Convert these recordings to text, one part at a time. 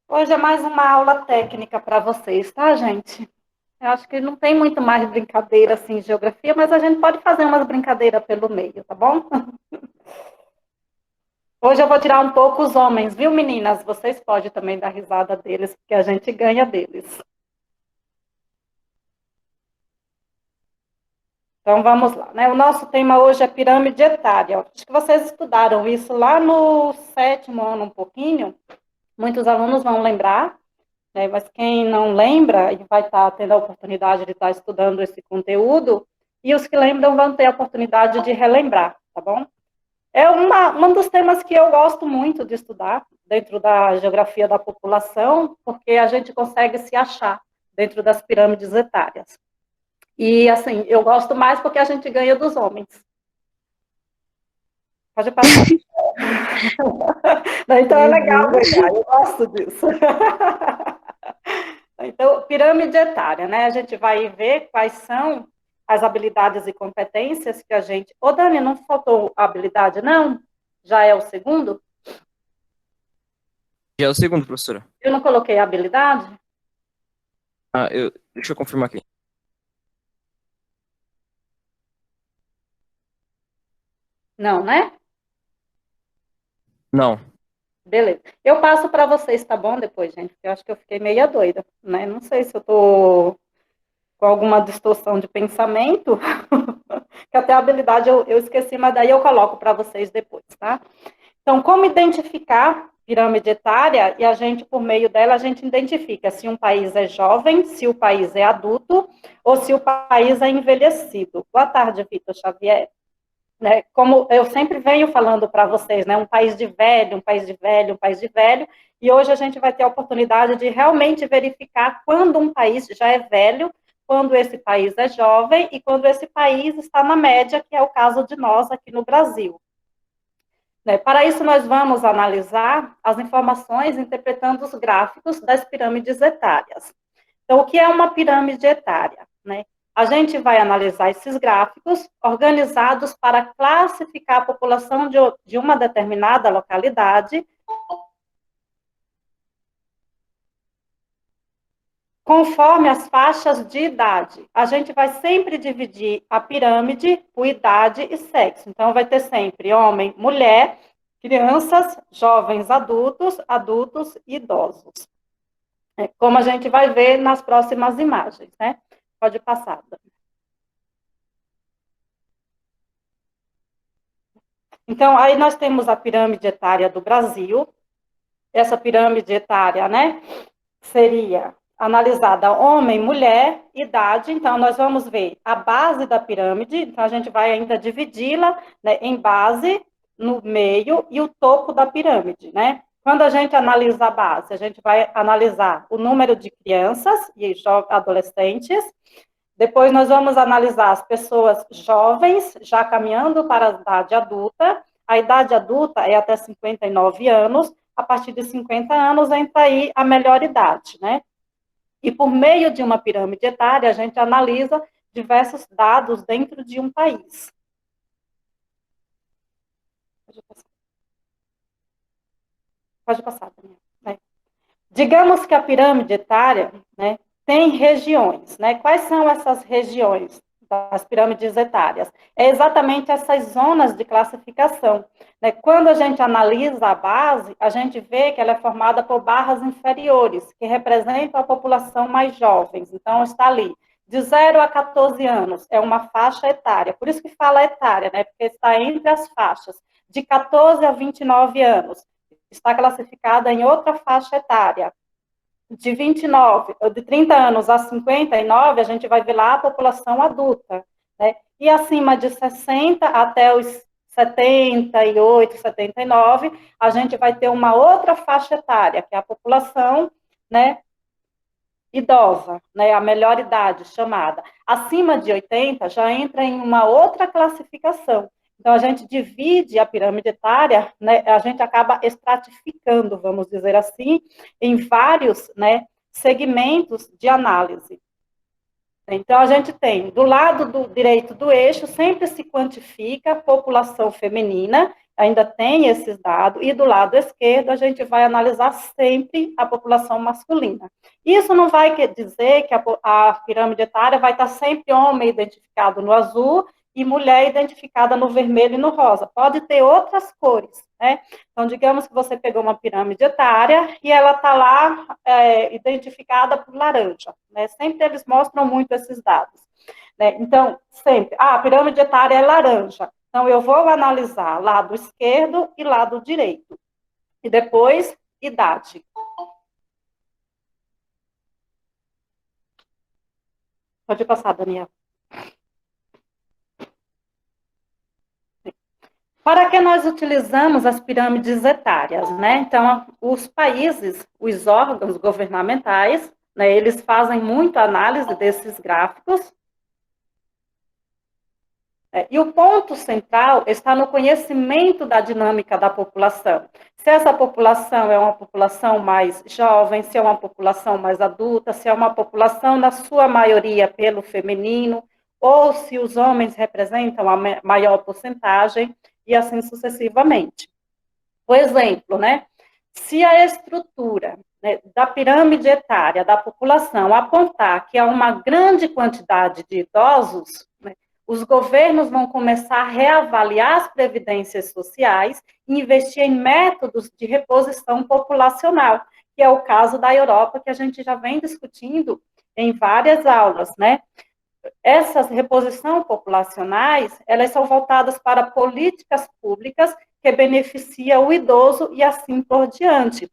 Hoje é mais uma aula técnica para vocês, tá, gente? Eu acho que não tem muito mais brincadeira assim em geografia, mas a gente pode fazer umas brincadeiras pelo meio, tá bom? Hoje eu vou tirar um pouco os homens, viu, meninas? Vocês podem também dar risada deles, porque a gente ganha deles. Então vamos lá, né? O nosso tema hoje é pirâmide etária. Acho que vocês estudaram isso lá no sétimo ano um pouquinho. Muitos alunos vão lembrar, né? Mas quem não lembra e vai estar tendo a oportunidade de estar estudando esse conteúdo, e os que lembram vão ter a oportunidade de relembrar, tá bom? É um dos temas que eu gosto muito de estudar dentro da geografia da população, porque a gente consegue se achar dentro das pirâmides etárias. E, assim, eu gosto mais porque a gente ganha dos homens. Pode passar. Então é legal ganhar, eu gosto disso. Então, pirâmide etária, né? A gente vai ver quais são as habilidades e competências que a gente. Ô, Dani, não faltou habilidade, não? Já é o segundo? Já é o segundo, professora. Eu não coloquei habilidade? Deixa eu confirmar aqui. Não, né? Não. Beleza. Eu passo para vocês, tá bom? Depois, gente, porque eu acho que eu fiquei meia doida, né? Não sei se eu tô com alguma distorção de pensamento, que até a habilidade eu esqueci, mas daí eu coloco para vocês depois, tá? Então, como identificar pirâmide etária? E a gente, por meio dela, a gente identifica se um país é jovem, se o país é adulto ou se o país é envelhecido. Boa tarde, Vitor Xavier. Né, como eu sempre venho falando para vocês, né, um país de velho, um país de velho, um país de velho, e hoje a gente vai ter a oportunidade de realmente verificar quando um país já é velho, quando esse país é jovem e quando esse país está na média, que é o caso de nós aqui no Brasil. Né? Para isso, nós vamos analisar as informações interpretando os gráficos das pirâmides etárias. Então, o que é uma pirâmide etária? Né? A gente vai analisar esses gráficos organizados para classificar a população de uma determinada localidade conforme as faixas de idade. A gente vai sempre dividir a pirâmide por idade e sexo. Então, vai ter sempre homem, mulher, crianças, jovens adultos, adultos e idosos. Como a gente vai ver nas próximas imagens, né? Pode passar. Então, aí nós temos a pirâmide etária do Brasil. Essa pirâmide etária, né, seria analisada homem, mulher, idade. Então, nós vamos ver a base da pirâmide. Então, a gente vai ainda dividi-la, né, em base, no meio e o topo da pirâmide, né? Quando a gente analisa a base, a gente vai analisar o número de crianças e adolescentes. Depois nós vamos analisar as pessoas jovens, já caminhando para a idade adulta. A idade adulta é até 59 anos. A partir de 50 anos entra aí a melhor idade, né? E por meio de uma pirâmide etária, a gente analisa diversos dados dentro de um país. Pode passar, Daniel. Né? Digamos que a pirâmide etária, né, tem regiões, né? Quais são essas regiões das pirâmides etárias? É exatamente essas zonas de classificação. Né? Quando a gente analisa a base, a gente vê que ela é formada por barras inferiores, que representam a população mais jovens. Então, está ali, de 0 a 14 anos, é uma faixa etária. Por isso que fala etária, né? Porque está entre as faixas. De 14 a 29 anos, está classificada em outra faixa etária. De 29, de 30 anos a 59, a gente vai ver lá a população adulta, né? E acima de 60 até os 78, 79, a gente vai ter uma outra faixa etária, que é a população, né, idosa, né, a melhor idade chamada. Acima de 80 já entra em uma outra classificação. Então, a gente divide a pirâmide etária, né, a gente acaba estratificando, vamos dizer assim, em vários, né, segmentos de análise. Então, a gente tem, do lado do direito do eixo, sempre se quantifica a população feminina, ainda tem esses dados, e do lado esquerdo a gente vai analisar sempre a população masculina. Isso não vai dizer que a pirâmide etária vai estar sempre homem identificado no azul e mulher identificada no vermelho e no rosa. Pode ter outras cores, né? Então, digamos que você pegou uma pirâmide etária e ela está lá identificada por laranja, né? Sempre eles mostram muito esses dados, né? Então, sempre, a pirâmide etária é laranja. Então, eu vou analisar lado esquerdo e lado direito. E depois, idade. Pode passar, Daniel. Para que nós utilizamos as pirâmides etárias, né? Então, os países, os órgãos governamentais, né, eles fazem muito análise desses gráficos. E o ponto central está no conhecimento da dinâmica da população. Se essa população é uma população mais jovem, se é uma população mais adulta, se é uma população, na sua maioria, pelo feminino, ou se os homens representam a maior porcentagem, e assim sucessivamente. Por exemplo, né, se a estrutura, né, da pirâmide etária da população apontar que há uma grande quantidade de idosos, né, os governos vão começar a reavaliar as previdências sociais e investir em métodos de reposição populacional, que é o caso da Europa, que a gente já vem discutindo em várias aulas, né? Essas reposições populacionais, elas são voltadas para políticas públicas que beneficiam o idoso e assim por diante.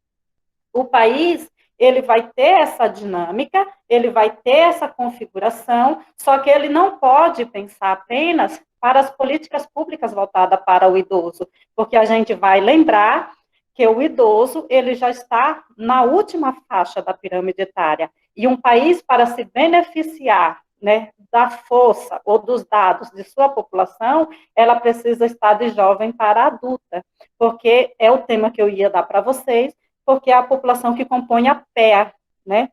O país, ele vai ter essa dinâmica, ele vai ter essa configuração, só que ele não pode pensar apenas para as políticas públicas voltadas para o idoso, porque a gente vai lembrar que o idoso, ele já está na última faixa da pirâmide etária, e um país, para se beneficiar, né, da força ou dos dados de sua população, ela precisa estar de jovem para adulta, porque é o tema que eu ia dar para vocês, porque é a população que compõe a PEA, né?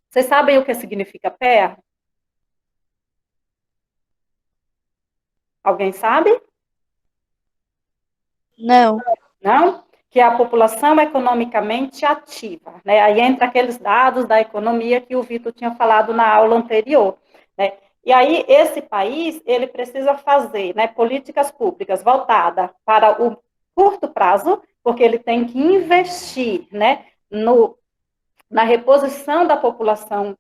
Vocês sabem o que significa PEA? Alguém sabe? Não. Não? Que é a população economicamente ativa, né? Aí entra aqueles dados da economia que o Vitor tinha falado na aula anterior, né? E aí, esse país, ele precisa fazer, né, políticas públicas voltadas para o curto prazo, porque ele tem que investir, né, na reposição da população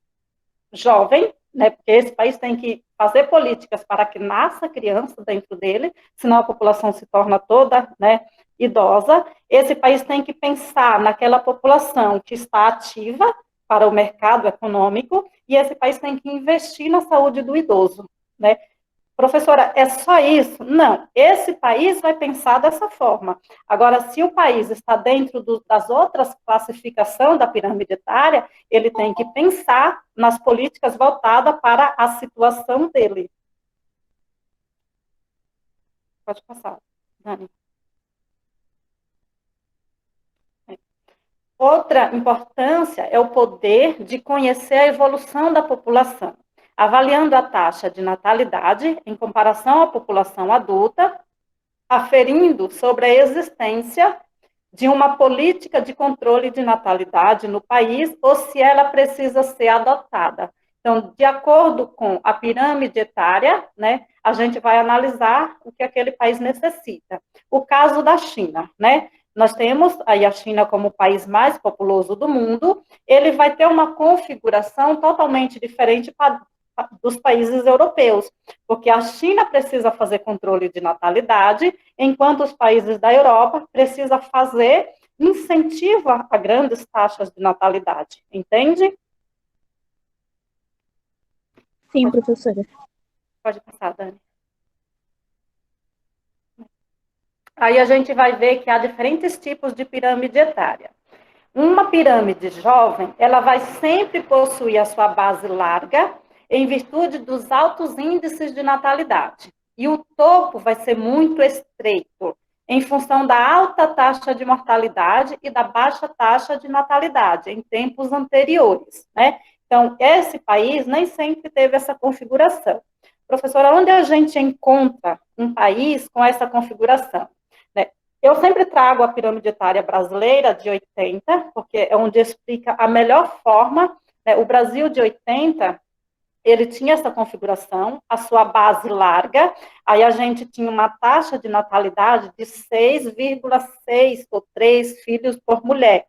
jovem, né, porque esse país tem que fazer políticas para que nasça criança dentro dele, senão a população se torna toda, né, idosa. Esse país tem que pensar naquela população que está ativa para o mercado econômico, e esse país tem que investir na saúde do idoso, né? Professora, é só isso? Não, esse país vai pensar dessa forma. Agora, se o país está dentro das outras classificações da pirâmide etária, ele tem que pensar nas políticas voltadas para a situação dele. Pode passar, Dani. Outra importância é o poder de conhecer a evolução da população, avaliando a taxa de natalidade em comparação à população adulta, aferindo sobre a existência de uma política de controle de natalidade no país ou se ela precisa ser adotada. Então, de acordo com a pirâmide etária, né, a gente vai analisar o que aquele país necessita. O caso da China, né? Nós temos aí a China como o país mais populoso do mundo, ele vai ter uma configuração totalmente diferente dos países europeus, porque a China precisa fazer controle de natalidade, enquanto os países da Europa precisam fazer incentivo a grandes taxas de natalidade, entende? Sim, professora. Pode passar, Dani. Aí a gente vai ver que há diferentes tipos de pirâmide etária. Uma pirâmide jovem, ela vai sempre possuir a sua base larga, em virtude dos altos índices de natalidade. E o topo vai ser muito estreito, em função da alta taxa de mortalidade e da baixa taxa de natalidade em tempos anteriores, né? Então, esse país nem sempre teve essa configuração. Professora, onde a gente encontra um país com essa configuração? Né? Eu sempre trago a pirâmide etária brasileira de 80, porque é onde explica a melhor forma, né? O Brasil de 80, ele tinha essa configuração, a sua base larga, aí a gente tinha uma taxa de natalidade de 6,6 ou 3 filhos por mulher.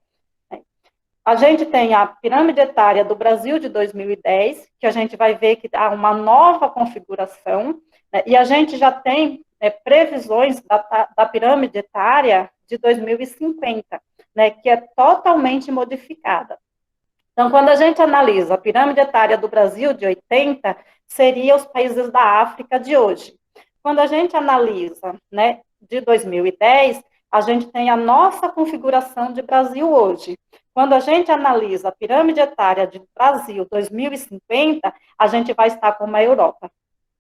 A gente tem a pirâmide etária do Brasil de 2010, que a gente vai ver que há uma nova configuração, né, e a gente já tem previsões da pirâmide etária de 2050, né, que é totalmente modificada. Então, quando a gente analisa a pirâmide etária do Brasil de 80, seria os países da África de hoje. Quando a gente analisa, né, de 2010, a gente tem a nossa configuração de Brasil hoje. Quando a gente analisa a pirâmide etária de Brasil 2050, a gente vai estar como a Europa.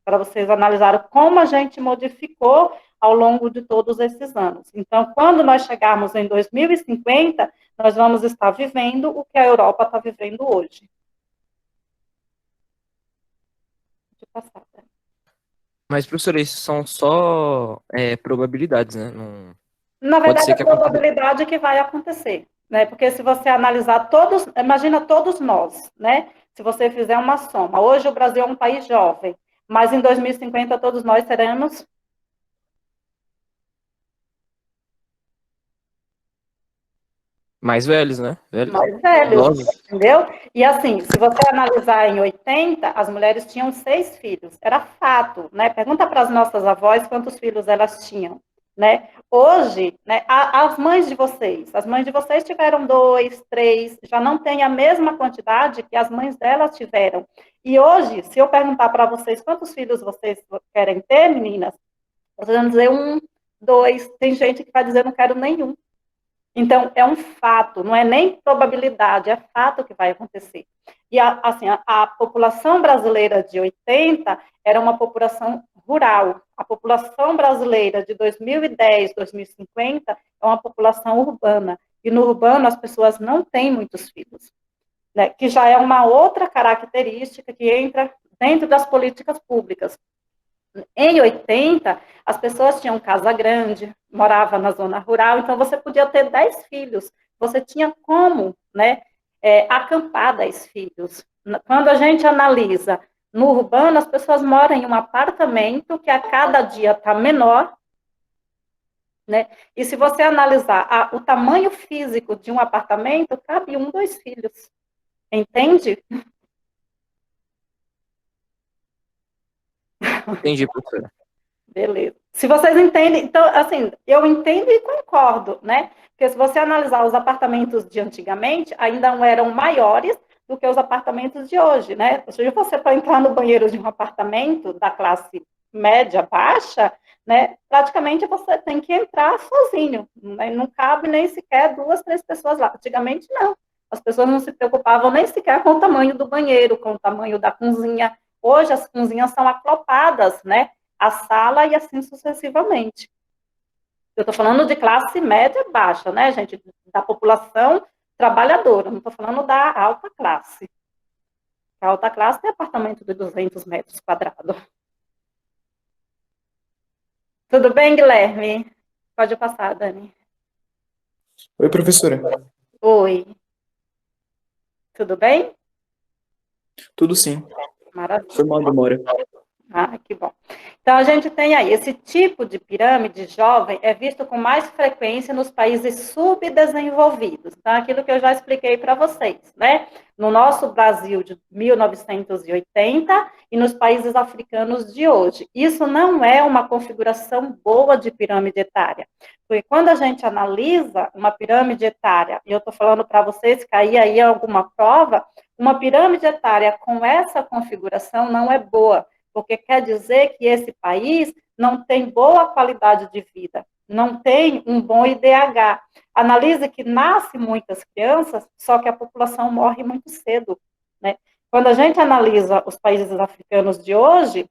Para vocês analisarem como a gente modificou ao longo de todos esses anos. Então, quando nós chegarmos em 2050, nós vamos estar vivendo o que a Europa está vivendo hoje. Deixa eu passar. Mas, professora, isso são só probabilidades, né? Não... Na Pode verdade, ser a que aconteça. probabilidade que vai acontecer, né? Porque se você analisar todos, imagina todos nós, né? Se você fizer uma soma, hoje o Brasil é um país jovem, mas em 2050 todos nós seremos Mais velhos, né? Velhos. mais velhos, Idosos. entendeu? E assim, se você analisar em 80, as mulheres tinham 6 filhos, era fato, né? Pergunta para as nossas avós quantos filhos elas tinham, né? Hoje, né, as mães de vocês tiveram 2, 3, já não tem a mesma quantidade que as mães delas tiveram. E hoje, se eu perguntar para vocês quantos filhos vocês querem ter, meninas, vocês vão dizer 1, 2, tem gente que vai dizer não quero nenhum. Então, é um fato, não é nem probabilidade, é fato que vai acontecer. E, assim, a população brasileira de 80 era uma população rural. A população brasileira de 2010, 2050 é uma população urbana. E no urbano, as pessoas não têm muitos filhos, né? Que já é uma outra característica que entra dentro das políticas públicas. Em 80, as pessoas tinham casa grande, morava na zona rural, então você podia ter 10 filhos. Você tinha como, né, acampar 10 filhos. Quando a gente analisa no urbano, as pessoas moram em um apartamento que a cada dia está menor, né? E se você analisar o tamanho físico de um apartamento, cabe 1, 2 filhos. Entende? Entendi, professora. Beleza. Se vocês entendem, então, assim, eu entendo e concordo, né? Porque se você analisar os apartamentos de antigamente, ainda eram maiores do que os apartamentos de hoje, né? Se você para entrar no banheiro de um apartamento da classe média, baixa, né? Praticamente você tem que entrar sozinho, né? Não cabe nem sequer 2, 3 pessoas lá. Antigamente, não. As pessoas não se preocupavam nem sequer com o tamanho do banheiro, com o tamanho da cozinha. Hoje as cozinhas são aclopadas, né? A sala e assim sucessivamente. Eu estou falando de classe média baixa, né, gente? Da população trabalhadora, não estou falando da alta classe. A alta classe tem apartamento de 200 metros quadrados. Tudo bem, Guilherme? Pode passar, Dani. Oi, professora. Oi. Tudo bem? Tudo sim. Maravilha. Foi mal a demora. Ah, que bom. Então, a gente tem aí, esse tipo de pirâmide jovem é visto com mais frequência nos países subdesenvolvidos. Então, aquilo que eu já expliquei para vocês, né? No nosso Brasil de 1980 e nos países africanos de hoje. Isso não é uma configuração boa de pirâmide etária. Porque quando a gente analisa uma pirâmide etária, e eu estou falando para vocês, cair aí alguma prova, uma pirâmide etária com essa configuração não é boa, porque quer dizer que esse país não tem boa qualidade de vida, não tem um bom IDH. Analise que nasce muitas crianças, só que a população morre muito cedo, né? Quando a gente analisa os países africanos de hoje,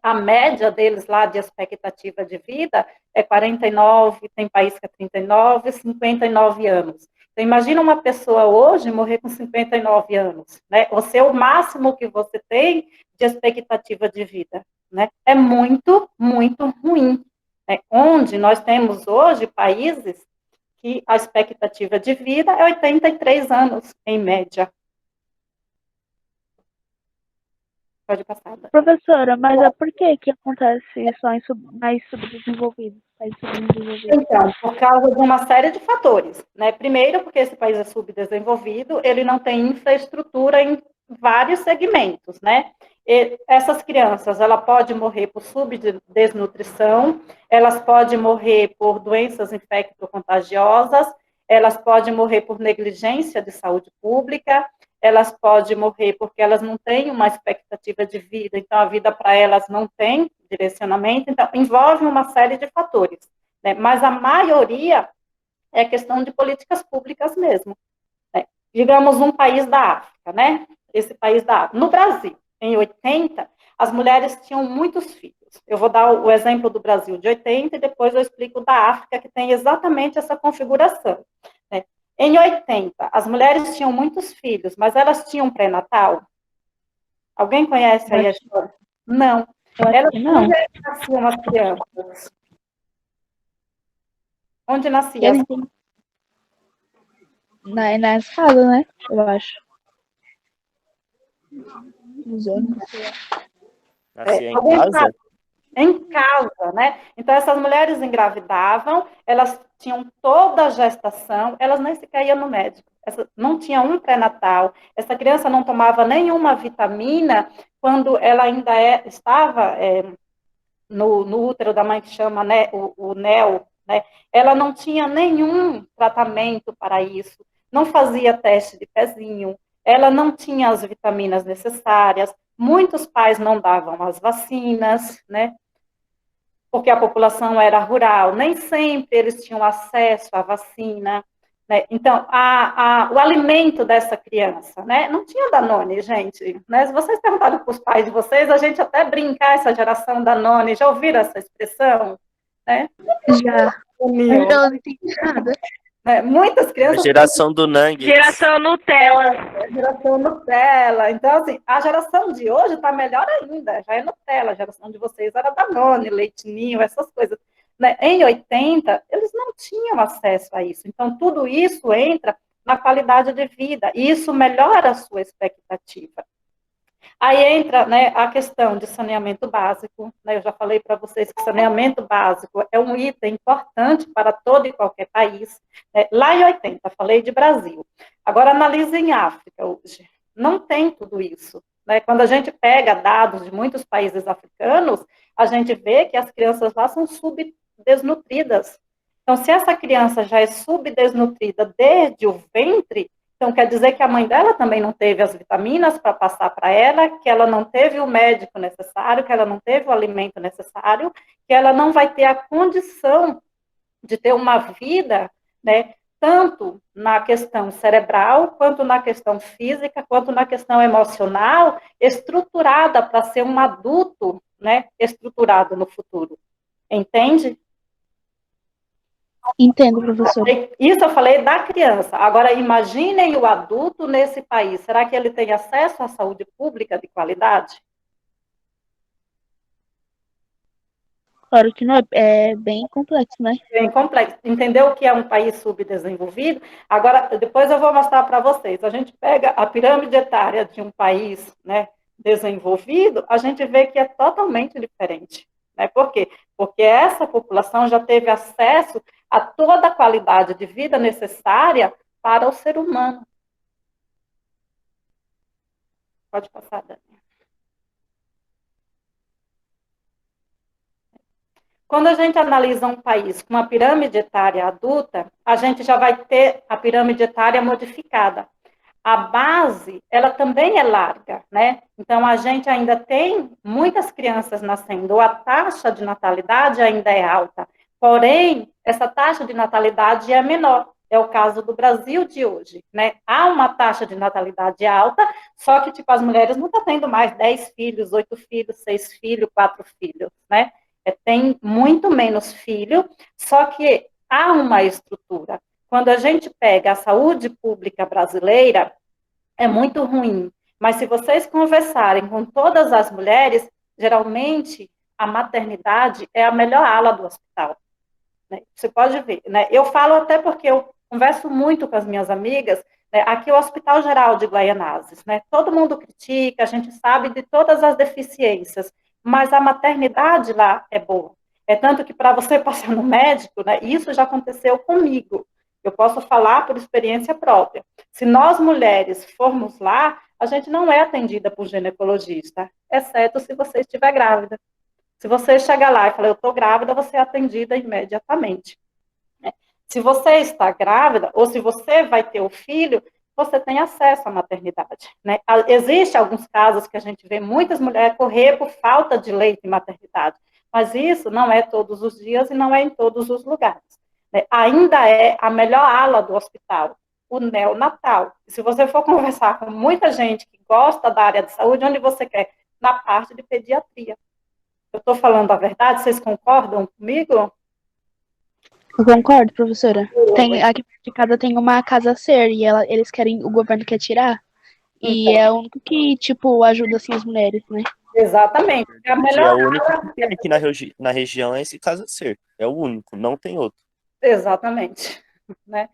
a média deles lá de expectativa de vida é 49, tem país que é 39, 59 anos. Então, imagina uma pessoa hoje morrer com 59 anos, né? Ou ser o máximo que você tem de expectativa de vida, né? É muito, muito ruim. né? Onde nós temos hoje países que a expectativa de vida é 83 anos, em média. Pode passar. Professora, mas por que acontece só em mais subdesenvolvidos, países subdesenvolvidos? Então, por causa de uma série de fatores, né? Primeiro, porque esse país é subdesenvolvido, ele não tem infraestrutura em vários segmentos, né? E essas crianças, ela pode morrer por subdesnutrição, elas podem morrer por doenças infecto-contagiosas, elas podem morrer por negligência de saúde pública, elas podem morrer porque elas não têm uma expectativa de vida, então a vida para elas não tem direcionamento, então envolve uma série de fatores, né? Mas a maioria é questão de políticas públicas mesmo, né? Digamos um país da África, né? Esse país da África. No Brasil, em 80, as mulheres tinham muitos filhos. Eu vou dar o exemplo do Brasil de 80 e depois eu explico da África, que tem exatamente essa configuração, né? Em 80, as mulheres tinham muitos filhos, mas elas tinham pré-natal? Alguém conhece aí a história? Não. Elas Não. nasciam as crianças. Onde nascia? Na escada, né? Eu acho. Nos ônibus. Nascia em casa? Em casa, né? Então, essas mulheres engravidavam, elas tinham toda a gestação, elas nem sequer iam no médico. Não tinha um pré-natal, essa criança não tomava nenhuma vitamina quando ela ainda estava no útero da mãe, que chama, né, o NEL, né? Ela não tinha nenhum tratamento para isso, não fazia teste de pezinho, ela não tinha as vitaminas necessárias, muitos pais não davam as vacinas, né? Porque a população era rural, nem sempre eles tinham acesso à vacina, né? Então, o alimento dessa criança, né? Não tinha Danone, gente, né? Se vocês perguntaram para os pais de vocês, a gente até brincar essa geração Danone, já ouviram essa expressão? Né? Já. Não entendi nada. Muitas crianças... Geração do Nang. Geração Nutella. Geração Nutella. Então, assim, a geração de hoje está melhor ainda, já é Nutella. A geração de vocês era Danone, Leite Ninho, essas coisas. Né? Em 80, eles não tinham acesso a isso. Então, tudo isso entra na qualidade de vida, e isso melhora a sua expectativa. Aí entra, né, a questão de saneamento básico, né? Eu já falei para vocês que saneamento básico é um item importante para todo e qualquer país. Lá em 80, falei de Brasil. Agora, analise em África hoje. Não tem tudo isso, né? Quando a gente pega dados de muitos países africanos, a gente vê que as crianças lá são subdesnutridas. Então, se essa criança já é subdesnutrida desde o ventre, então, quer dizer que a mãe dela também não teve as vitaminas para passar para ela, que ela não teve o médico necessário, que ela não teve o alimento necessário, que ela não vai ter a condição de ter uma vida, né, tanto na questão cerebral, quanto na questão física, quanto na questão emocional, estruturada para ser um adulto, né, estruturado no futuro. Entende? Entendo, professor. Isso eu falei da criança. Agora, imaginem o adulto nesse país. Será que ele tem acesso à saúde pública de qualidade? Claro que não, é bem complexo, né? Bem complexo. Entendeu o que é um país subdesenvolvido? Agora, depois eu vou mostrar para vocês. A gente pega a pirâmide etária de um país, né, desenvolvido, a gente vê que é totalmente diferente. Né? Por quê? Porque essa população já teve acesso a toda a qualidade de vida necessária para o ser humano. Pode passar, Dani. Quando a gente analisa um país com uma pirâmide etária adulta, a gente já vai ter a pirâmide etária modificada. A base, ela também é larga, né? Então, a gente ainda tem muitas crianças nascendo, a taxa de natalidade ainda é alta, porém, essa taxa de natalidade é menor. É o caso do Brasil de hoje, né? Há uma taxa de natalidade alta, só que, tipo, as mulheres não estão tendo mais 10 filhos, 8 filhos, 6 filhos, 4 filhos, né? Tem muito menos filho, só que há uma estrutura. Quando a gente pega a saúde pública brasileira, é muito ruim. Mas se vocês conversarem com todas as mulheres, geralmente a maternidade é a melhor ala do hospital. Né? Você pode ver, né? Eu falo até porque eu converso muito com as minhas amigas, né? Aqui o Hospital Geral de Guaianazes, né? Todo mundo critica, a gente sabe de todas as deficiências, mas a maternidade lá é boa. É tanto que para você passar no médico, né? Isso já aconteceu comigo. Eu posso falar por experiência própria. Se nós mulheres formos lá, a gente não é atendida por ginecologista, exceto se você estiver grávida. Se você chegar lá e falar, eu estou grávida, você é atendida imediatamente. Né? Se você está grávida, ou se você vai ter o filho, você tem acesso à maternidade. Né? Existem alguns casos que a gente vê muitas mulheres correr por falta de leite em maternidade, mas isso não é todos os dias e não é em todos os lugares. Né? Ainda é a melhor ala do hospital, o neonatal. E se você for conversar com muita gente que gosta da área de saúde, onde você quer? Na parte de pediatria. Eu estou falando a verdade? Vocês concordam comigo? Eu concordo, professora. Aqui de casa tem uma casa ser e eles querem, o governo quer tirar. E Então. é o único que, tipo, ajuda assim as mulheres, né? Exatamente. É a Que melhor. é o único que tem aqui na região é esse Casa Ser. É o único, não tem outro. Exatamente. Né?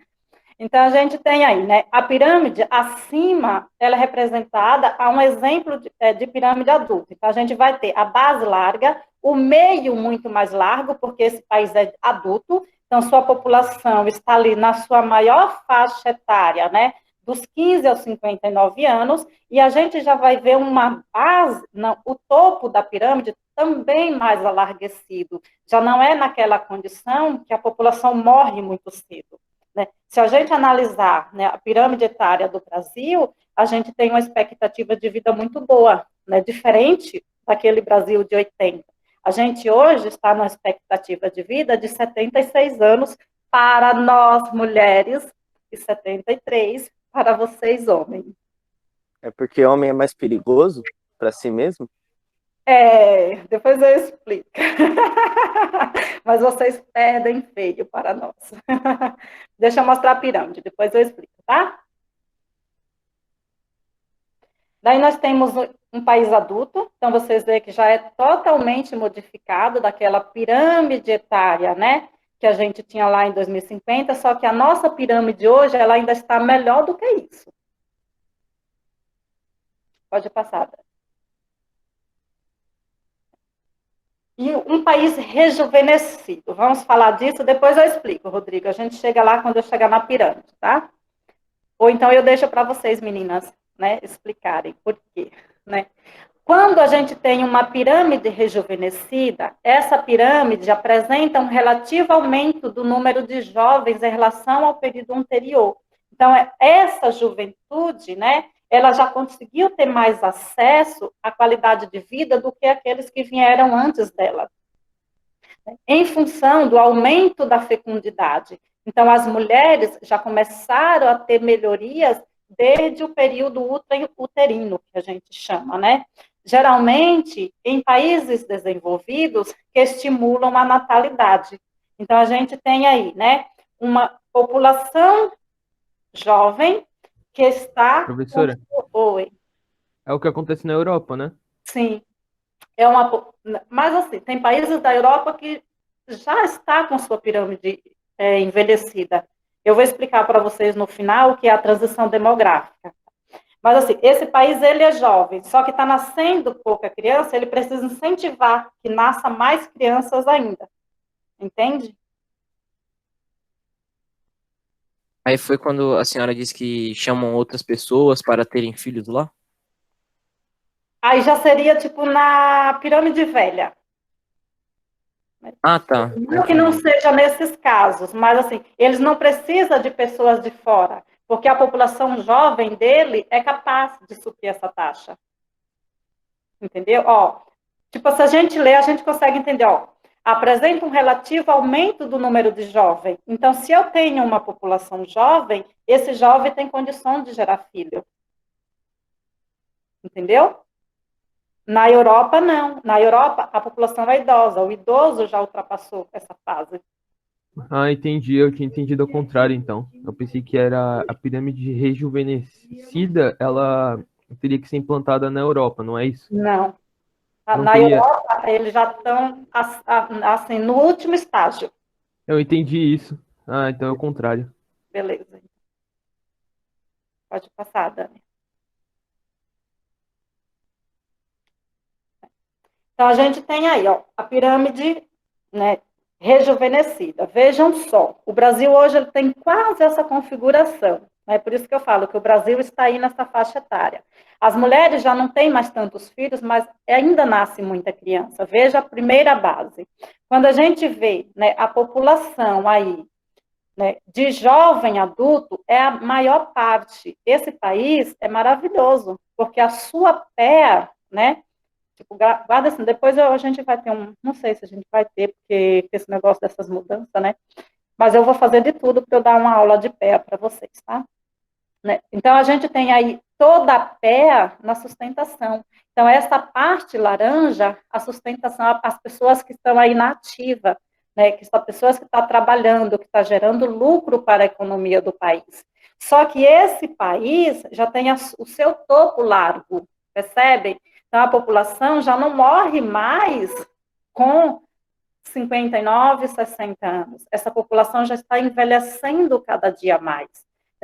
Então, a gente tem aí, né, a pirâmide acima, ela é representada a um exemplo de pirâmide adulta. Então, a gente vai ter a base larga, o meio muito mais largo, porque esse país é adulto, então sua população está ali na sua maior faixa etária, né, dos 15 aos 59 anos, e a gente já vai ver uma base, não, o topo da pirâmide também mais alarguecido, já não é naquela condição que a população morre muito cedo. Né? Se a gente analisar, né, a pirâmide etária do Brasil, a gente tem uma expectativa de vida muito boa, né, diferente daquele Brasil de 80. A gente hoje está numa expectativa de vida de 76 anos para nós mulheres e 73 para vocês homens. É porque homem é mais perigoso para si mesmo? Depois eu explico. Mas vocês perdem feio para nós. Deixa eu mostrar a pirâmide, depois eu explico, tá? Daí nós temos um país adulto, então vocês veem que já é totalmente modificado daquela pirâmide etária, né? Que a gente tinha lá em 2050, só que a nossa pirâmide hoje, ela ainda está melhor do que isso. Pode passar. E um país rejuvenescido. Vamos falar disso, depois eu explico, Rodrigo. A gente chega lá quando eu chegar na pirâmide, tá? Ou então eu deixo para vocês, meninas, né, explicarem por quê, né? Quando a gente tem uma pirâmide rejuvenescida, essa pirâmide apresenta um relativo aumento do número de jovens em relação ao período anterior. Então, essa juventude, né, ela já conseguiu ter mais acesso à qualidade de vida do que aqueles que vieram antes dela, em função do aumento da fecundidade. Então, as mulheres já começaram a ter melhorias desde o período uterino, que a gente chama, né? Geralmente, em países desenvolvidos, que estimulam a natalidade. Então, a gente tem aí, né, uma população jovem que está... Professora, Oi. é o que acontece na Europa, né? Sim. Mas, assim, tem países da Europa que já está com sua pirâmide envelhecida. Eu vou explicar para vocês no final o que é a transição demográfica. Mas, assim, esse país, ele é jovem, só que está nascendo pouca criança, ele precisa incentivar que nasça mais crianças ainda. Entende? Aí foi quando a senhora disse que chamam outras pessoas para terem filhos lá? Aí já seria, tipo, na pirâmide velha. Ah, tá. Não que não seja nesses casos, mas, assim, eles não precisam de pessoas de fora, porque a população jovem dele é capaz de suprir essa taxa. Entendeu? Ó, tipo, se a gente lê, a gente consegue entender, ó, apresenta um relativo aumento do número de jovens. Então, se eu tenho uma população jovem, esse jovem tem condição de gerar filho. Entendeu? Na Europa, não. Na Europa, a população é idosa. O idoso já ultrapassou essa fase. Ah, entendi. Eu tinha entendido ao contrário, então. Eu pensei que era a pirâmide rejuvenescida, ela teria que ser implantada na Europa, não é isso? Não. Não Na teria. Europa, eles já estão assim, no último estágio. Eu entendi isso. Ah, então é o contrário. Beleza. Pode passar, Dani. Então, a gente tem aí, ó, a pirâmide, né, rejuvenescida. Vejam só, o Brasil hoje ele tem quase essa configuração. Né? Por isso que eu falo que o Brasil está aí nessa faixa etária. As mulheres já não têm mais tantos filhos, mas ainda nasce muita criança. Veja a primeira base. Quando a gente vê, né, a população aí, né, de jovem adulto, é a maior parte. Esse país é maravilhoso, porque a sua pé, né, tipo, guarda assim, depois a gente vai ter não sei se a gente vai ter, porque esse negócio dessas mudanças, né, mas eu vou fazer de tudo para eu dar uma aula de pé para vocês, tá? Né? Então, a gente tem aí toda a pé na sustentação. Então, essa parte laranja, a sustentação, as pessoas que estão aí na ativa, né, que são pessoas que estão trabalhando, que estão gerando lucro para a economia do país. Só que esse país já tem o seu topo largo, percebem? Então, a população já não morre mais com 59, 60 anos. Essa população já está envelhecendo cada dia mais.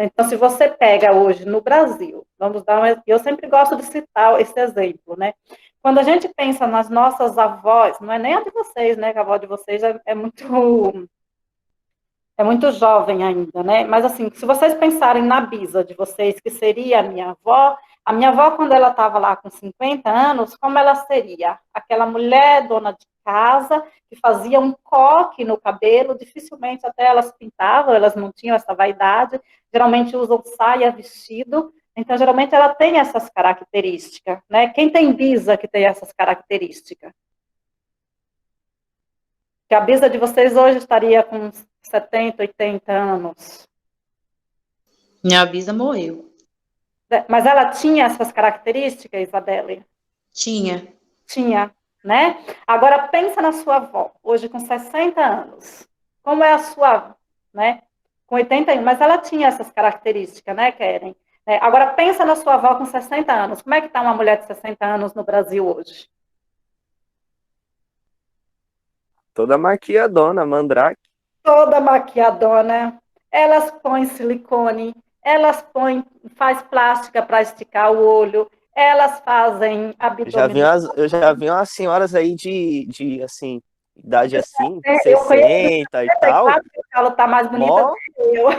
Então, se você pega hoje no Brasil, vamos dar eu sempre gosto de citar esse exemplo, né? Quando a gente pensa nas nossas avós, não é nem a de vocês, né? Que a avó de vocês é muito jovem ainda, né? Mas, assim, se vocês pensarem na bisa de vocês, que seria a minha avó, quando ela estava lá com 50 anos, como ela seria? Aquela mulher dona de casa, que fazia um coque no cabelo, dificilmente até elas pintavam, elas não tinham essa vaidade, geralmente usam saia, vestido, então, geralmente, ela tem essas características, né? Quem tem bisa que tem essas características? Que a bisa de vocês hoje estaria com 70, 80 anos. Minha bisa morreu. Mas ela tinha essas características, Isabelle? Tinha. Tinha, né? Agora, pensa na sua avó, hoje com 60 anos. Como é a sua, né? Com 81, mas ela tinha essas características, né, Keren? Agora, pensa na sua avó com 60 anos. Como é que está uma mulher de 60 anos no Brasil hoje? Toda maquiadona, mandrake. Toda maquiadona. Elas põem silicone, elas faz plástica para esticar o olho, elas fazem abdominal. Eu já vi umas senhoras aí de assim, idade assim, Eu conheço 60 e tal. Ela está mais bonita Mó, do que eu.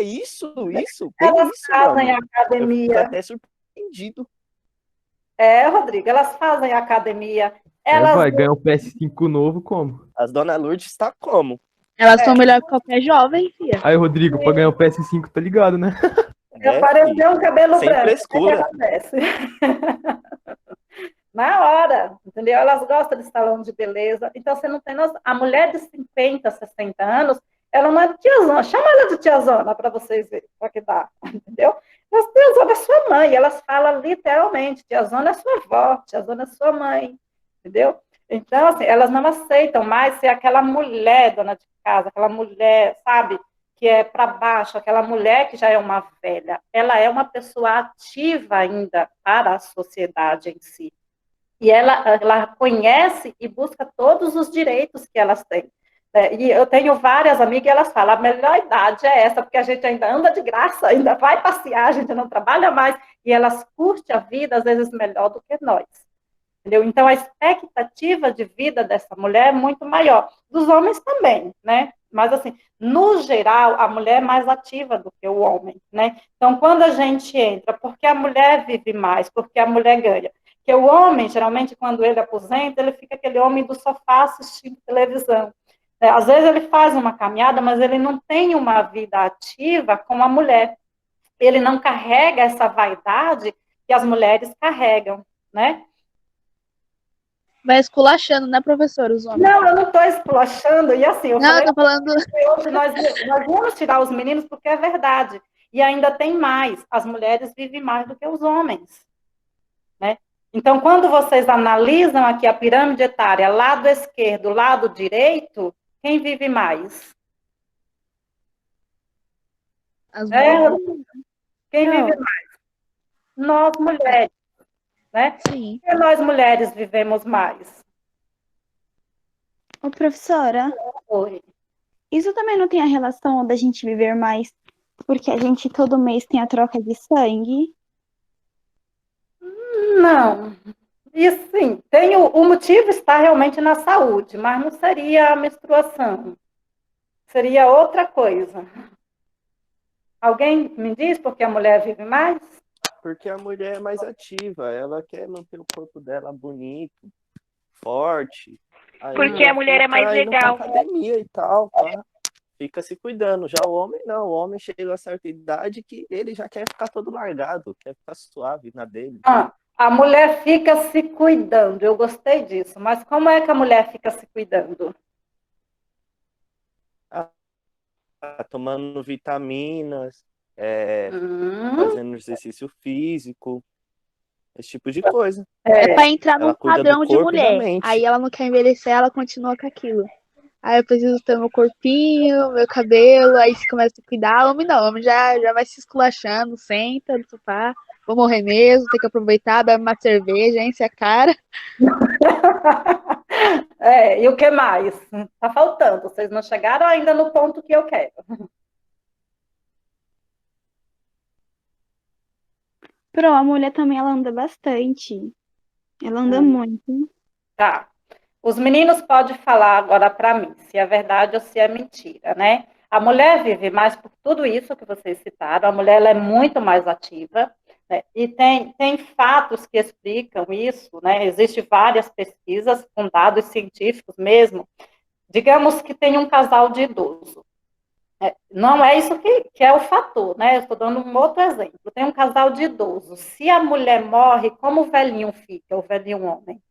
isso, bem Elas isso, meu fazem amigo. Eu fico academia. até surpreendido. Rodrigo, elas fazem academia. Vai ganhar um PS5 novo como? As Dona Lourdes está como? Elas são melhor que qualquer jovem, filha. Aí, Rodrigo, pra ganhar um PS5, tá ligado, né? Apareceu um cabelo sem branco. frescura. O que acontece? Na hora, entendeu? Elas gostam de salão de beleza. Então, você não tem noção. A mulher de 50, 60 anos, ela não é tiazona. Chama ela de tiazona para vocês verem o que dá, entendeu? Mas tiazona é sua mãe. Elas falam literalmente, tiazona é sua avó, tiazona é sua mãe, entendeu? Então, assim, elas não aceitam mais ser aquela mulher dona de casa, aquela mulher, sabe, que é para baixo, aquela mulher que já é uma velha. Ela é uma pessoa ativa ainda para a sociedade em si. E ela conhece e busca todos os direitos que elas têm. E eu tenho várias amigas e elas falam, a melhor idade é essa, porque a gente ainda anda de graça, ainda vai passear, a gente não trabalha mais, e elas curtem a vida, às vezes, melhor do que nós. Entendeu? Então, a expectativa de vida dessa mulher é muito maior. Dos homens também, né? Mas, assim, no geral, a mulher é mais ativa do que o homem, né? Então, quando a gente entra, porque a mulher vive mais, porque a mulher ganha. Porque o homem, geralmente, quando ele aposenta, ele fica aquele homem do sofá assistindo televisão. Às vezes ele faz uma caminhada, mas ele não tem uma vida ativa como a mulher. Ele não carrega essa vaidade que as mulheres carregam, né? Vai esculachando, né, professora, os homens? Não, eu não estou esculachando. E assim, eu Não, eu tô falando... hoje nós vamos tirar os meninos porque é verdade. E ainda tem mais. As mulheres vivem mais do que os homens, né? Então, quando vocês analisam aqui a pirâmide etária, lado esquerdo, lado direito, quem vive mais? As mulheres. Quem vive mais? Nós, mulheres, né? Sim. Por que nós, mulheres, vivemos mais? Ô, professora, Oi. isso também não tem a relação da gente viver mais porque a gente todo mês tem a troca de sangue? Não. E sim, tem o motivo está realmente na saúde, mas não seria a menstruação. Seria outra coisa. Alguém me diz por que a mulher vive mais? Porque a mulher é mais ativa, ela quer manter o corpo dela bonito, forte. Aí Porque ela a mulher é mais fica indo pra legal. academia e tal, tá? Fica se cuidando. Já o homem não, o homem chega a certa idade que ele já quer ficar todo largado, quer ficar suave na dele. A mulher fica se cuidando, eu gostei disso, mas como é que a mulher fica se cuidando? Tomando vitaminas, Hum, fazendo exercício físico, esse tipo de coisa. É pra entrar Ela num cuida do padrão de corpo e da mulher. mente. Aí ela não quer envelhecer, ela continua com aquilo. Aí eu preciso ter meu corpinho, meu cabelo, aí você começa a cuidar. Homem não, homem já vai se esculachando, senta no sofá, vou morrer mesmo, tem que aproveitar, bebe uma cerveja, enche a cara. e o que mais? Tá faltando, vocês não chegaram ainda no ponto que eu quero. Pro, a mulher também, ela anda bastante. Ela anda muito. Tá. Os meninos podem falar agora para mim se é verdade ou se é mentira, né? A mulher vive mais por tudo isso que vocês citaram, a mulher ela é muito mais ativa, né? E tem fatos que explicam isso, né? Existem várias pesquisas com dados científicos mesmo. Digamos que tem um casal de idoso. Não é isso que é o fator, né? Eu estou dando um outro exemplo. Tem um casal de idosos. Se a mulher morre, como o velhinho fica, o velhinho homem?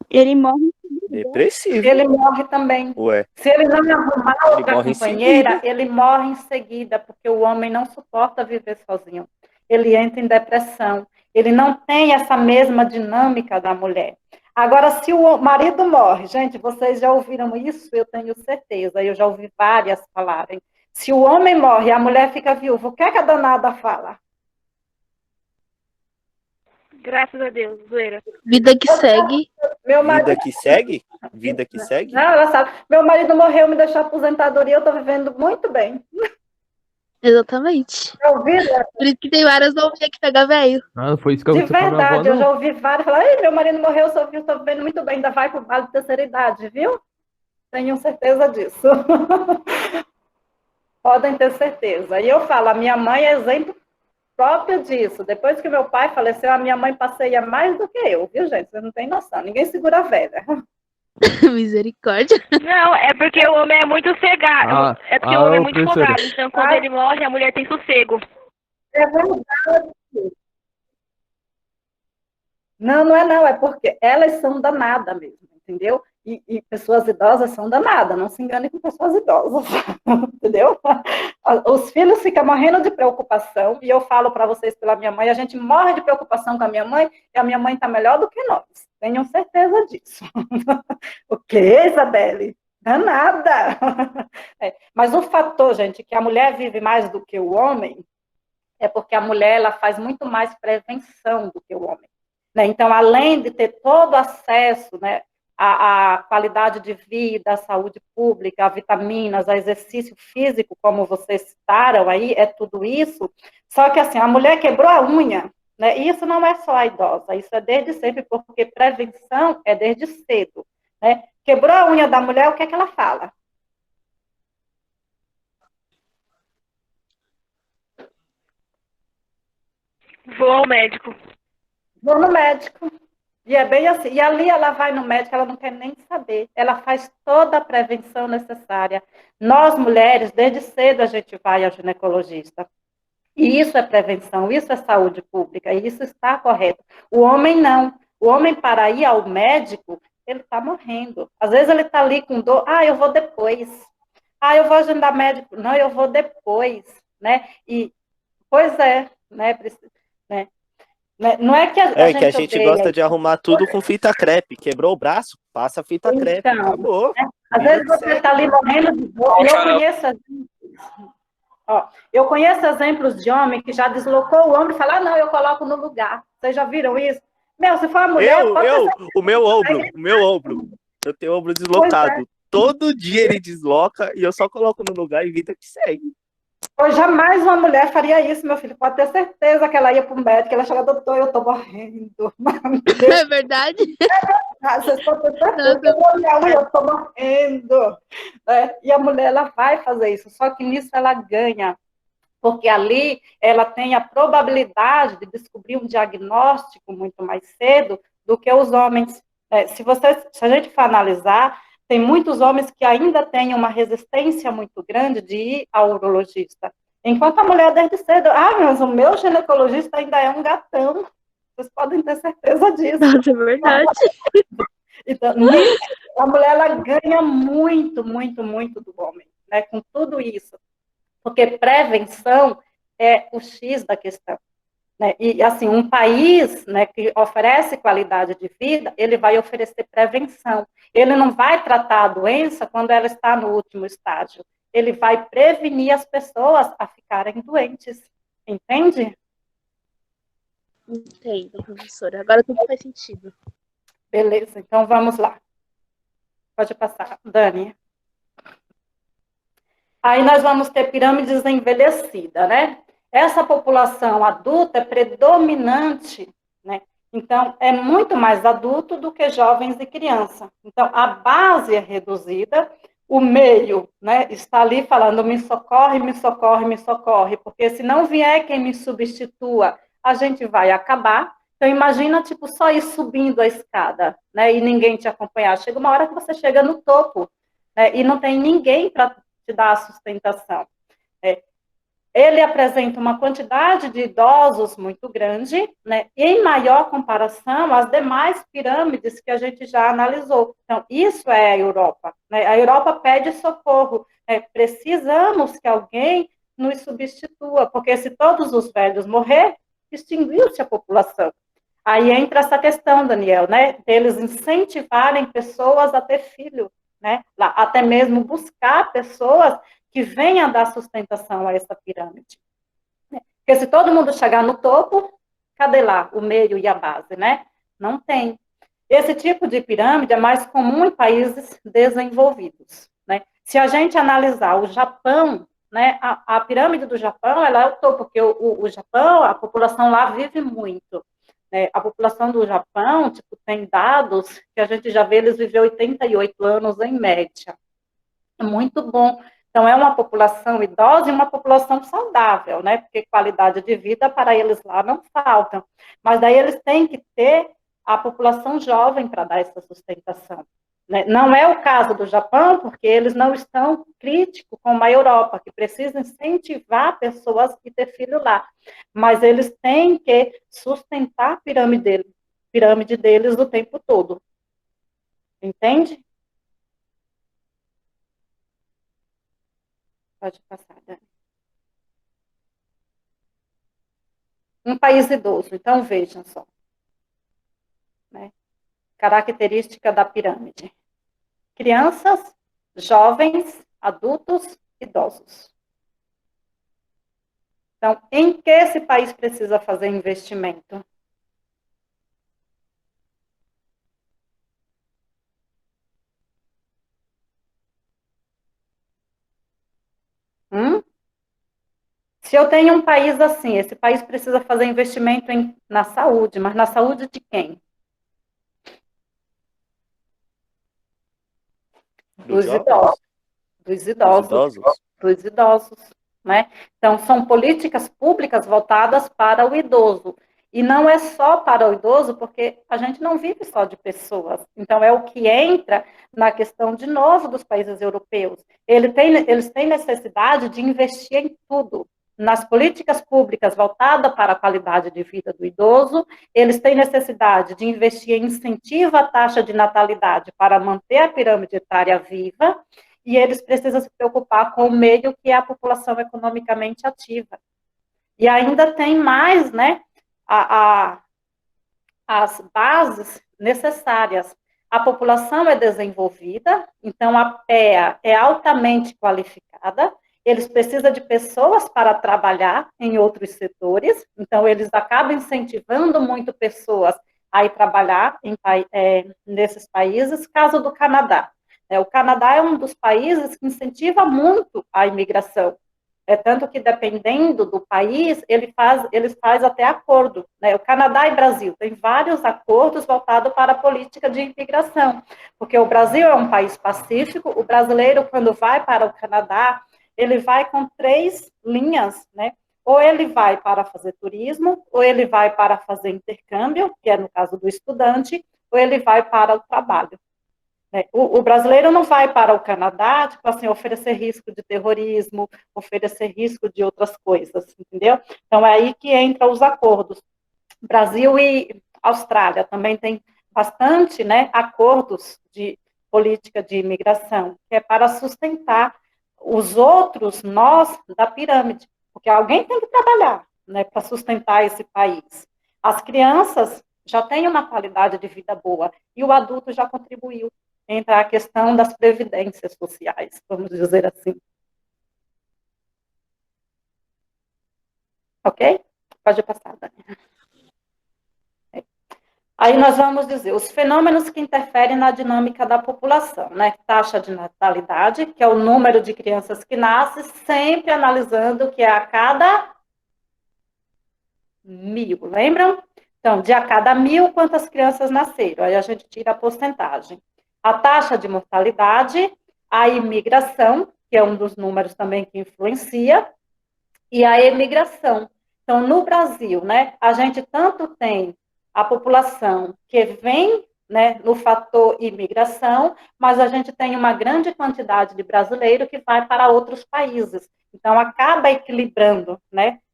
Ele morre. Depressivo. Ele morre também. Ué, Se ele não arrumar ele outra morre em companheira, seguida. ele morre em seguida, porque o homem não suporta viver sozinho. Ele entra em depressão. Ele não tem essa mesma dinâmica da mulher. Agora, se o marido morre, gente, vocês já ouviram isso? Eu tenho certeza. Eu já ouvi várias falarem. Se o homem morre e a mulher fica viúva, o que é que a danada fala? Graças a Deus, zoeira. Vida que segue. Meu marido... Vida que segue? Vida que segue? Não, ela sabe. Meu marido morreu, me deixou aposentadoria, eu estou vivendo muito bem. Exatamente. Eu ouvi, Por isso que tem várias novinhas que pega velho. Ah, não foi isso que de aconteceu com a minha avó, verdade, eu já não. ouvi vários falar, meu marido morreu, estou vivendo muito bem, ainda vai para o vale de terceira idade, viu? Tenho certeza disso. Podem ter certeza. E eu falo, a minha mãe é exemplo próprio disso. Depois que meu pai faleceu, a minha mãe passeia mais do que eu, viu, gente? Vocês não têm noção. Ninguém segura a velha. Misericórdia. Não, é porque o homem é muito cegado. É porque o homem é muito professora. folgado. Então, quando ele morre, a mulher tem sossego. É verdade. Não, não é não. É porque elas são danadas mesmo, entendeu? E pessoas idosas são danadas. Não se engane com pessoas idosas. Entendeu? Os filhos ficam morrendo de preocupação. E eu falo para vocês pela minha mãe, a gente morre de preocupação com a minha mãe e a minha mãe está melhor do que nós. Tenham certeza disso. O quê, Isabelle? Danada! Mas o fator, gente, que a mulher vive mais do que o homem é porque a mulher ela faz muito mais prevenção do que o homem. Né? Então, além de ter todo acesso, né, à qualidade de vida, à saúde pública, a vitaminas, a exercício físico, como vocês citaram aí, é tudo isso. Só que, assim, a mulher quebrou a unha, né? E isso não é só a idosa, isso é desde sempre, porque prevenção é desde cedo. Né? Quebrou a unha da mulher, o que é que ela fala? Vou ao médico. Vou no médico. E é bem assim. E ali ela vai no médico, ela não quer nem saber. Ela faz toda a prevenção necessária. Nós, mulheres, desde cedo a gente vai ao ginecologista. E isso é prevenção, isso é saúde pública, e isso está correto. O homem não. O homem, para ir ao médico, ele está morrendo. Às vezes ele está ali com dor, eu vou depois. Eu vou agendar médico. Não, eu vou depois. Né? E, pois é, né? Não é que que a gente gosta de arrumar tudo com fita crepe. Quebrou o braço? Passa fita crepe. Acabou. Às vezes você está ali morrendo de dor. Eu conheço exemplos de homem que já deslocou o ombro e fala, não, eu coloco no lugar. Vocês já viram isso? Meu, se for a mulher, pode ter certeza. O meu ombro. Eu tenho o ombro deslocado. Todo dia ele desloca e eu só coloco no lugar e vida que segue. Pois jamais uma mulher faria isso, meu filho. Pode ter certeza que ela ia para o médico, ela chega, doutor, eu tô morrendo. É verdade? Vocês podem ter certeza que eu tô morrendo. E a mulher, ela vai fazer isso, só que nisso ela ganha. Porque ali ela tem a probabilidade de descobrir um diagnóstico muito mais cedo do que os homens. Se a gente for analisar, tem muitos homens que ainda têm uma resistência muito grande de ir ao urologista. Enquanto a mulher desde cedo, mas o meu ginecologista ainda é um gatão. Vocês podem ter certeza disso. Nossa, é verdade. Então, a mulher ela ganha muito, muito, muito do homem, né, com tudo isso. Porque prevenção é o X da questão. Né? E, assim, um país, né, que oferece qualidade de vida, ele vai oferecer prevenção. Ele não vai tratar a doença quando ela está no último estágio. Ele vai prevenir as pessoas a ficarem doentes. Entende? Entendo, professora. Agora tudo faz sentido. Beleza, então vamos lá. Pode passar, Dani. Aí nós vamos ter pirâmides envelhecida, né? Essa população adulta é predominante, né? Então, é muito mais adulto do que jovens e criança. Então, a base é reduzida, o meio, né, está ali falando, me socorre, me socorre, me socorre, porque se não vier quem me substitua, a gente vai acabar. Então, imagina, tipo, só ir subindo a escada, né, e ninguém te acompanhar. Chega uma hora que você chega no topo, né, e não tem ninguém para te dar a sustentação. Ele apresenta uma quantidade de idosos muito grande, né, em maior comparação às demais pirâmides que a gente já analisou. Então, isso é a Europa. Né? A Europa pede socorro. Precisamos que alguém nos substitua, porque se todos os velhos morrer, extinguiu-se a população. Aí entra essa questão, Daniel, né, deles incentivarem pessoas a ter filho, né, até mesmo buscar pessoas que venha dar sustentação a essa pirâmide. Porque se todo mundo chegar no topo, cadê lá o meio e a base, né? Não tem. Esse tipo de pirâmide é mais comum em países desenvolvidos, né? Se a gente analisar o Japão, né, a pirâmide do Japão, ela é o topo, porque o Japão, a população lá vive muito. Né? A população do Japão, tipo, tem dados que a gente já vê, eles vivem 88 anos em média. É muito bom. Então, é uma população idosa e uma população saudável, né? Porque qualidade de vida para eles lá não falta. Mas daí eles têm que ter a população jovem para dar essa sustentação. Né? Não é o caso do Japão, porque eles não estão críticos como a Europa, que precisa incentivar pessoas a ter filho lá. Mas eles têm que sustentar a pirâmide deles o tempo todo. Entende? Pode passar, Dani. Um país idoso, então vejam só. Né? Característica da pirâmide. Crianças, jovens, adultos, idosos. Então, em que esse país precisa fazer investimento? Se eu tenho um país assim, esse país precisa fazer investimento na saúde, mas na saúde de quem? Dos idosos. Dos idosos, né? Então, são políticas públicas voltadas para o idoso. E não é só para o idoso, porque a gente não vive só de pessoas. Então, é o que entra na questão, de novo, dos países europeus. Eles têm necessidade de investir em tudo. Nas políticas públicas voltadas para a qualidade de vida do idoso, eles têm necessidade de investir em incentivo à taxa de natalidade para manter a pirâmide etária viva, e eles precisam se preocupar com o meio que é a população economicamente ativa. E ainda tem mais, né, as bases necessárias. A população é desenvolvida, então a PEA é altamente qualificada, eles precisam de pessoas para trabalhar em outros setores, então eles acabam incentivando muito pessoas a ir trabalhar nesses países. Caso do Canadá. O Canadá é um dos países que incentiva muito a imigração. Tanto que, dependendo do país, eles fazem até acordo. O Canadá e Brasil têm vários acordos voltados para a política de imigração, porque o Brasil é um país pacífico, o brasileiro, quando vai para o Canadá, ele vai com 3 linhas, ou ele vai para fazer turismo, ou ele vai para fazer intercâmbio, que é no caso do estudante, ou ele vai para o trabalho. O brasileiro não vai para o Canadá, tipo assim, oferecer risco de terrorismo, oferecer risco de outras coisas, entendeu? Então, é aí que entram os acordos. Brasil e Austrália também tem bastante, acordos de política de imigração, que é para sustentar os outros nós da pirâmide, porque alguém tem que trabalhar, para sustentar esse país. As crianças já têm uma qualidade de vida boa, e o adulto já contribuiu. Entra a questão das previdências sociais, vamos dizer assim. Ok? Pode passar, Dani. Aí nós vamos dizer os fenômenos que interferem na dinâmica da população, Taxa de natalidade, que é o número de crianças que nascem, sempre analisando que é a cada 1000, lembram? Então, de a cada 1000, quantas crianças nasceram? Aí a gente tira a porcentagem. A taxa de mortalidade, a imigração, que é um dos números também que influencia, e a emigração. Então, no Brasil, a gente tanto tem a população que vem, no fator imigração, mas a gente tem uma grande quantidade de brasileiro que vai para outros países. Então, acaba equilibrando,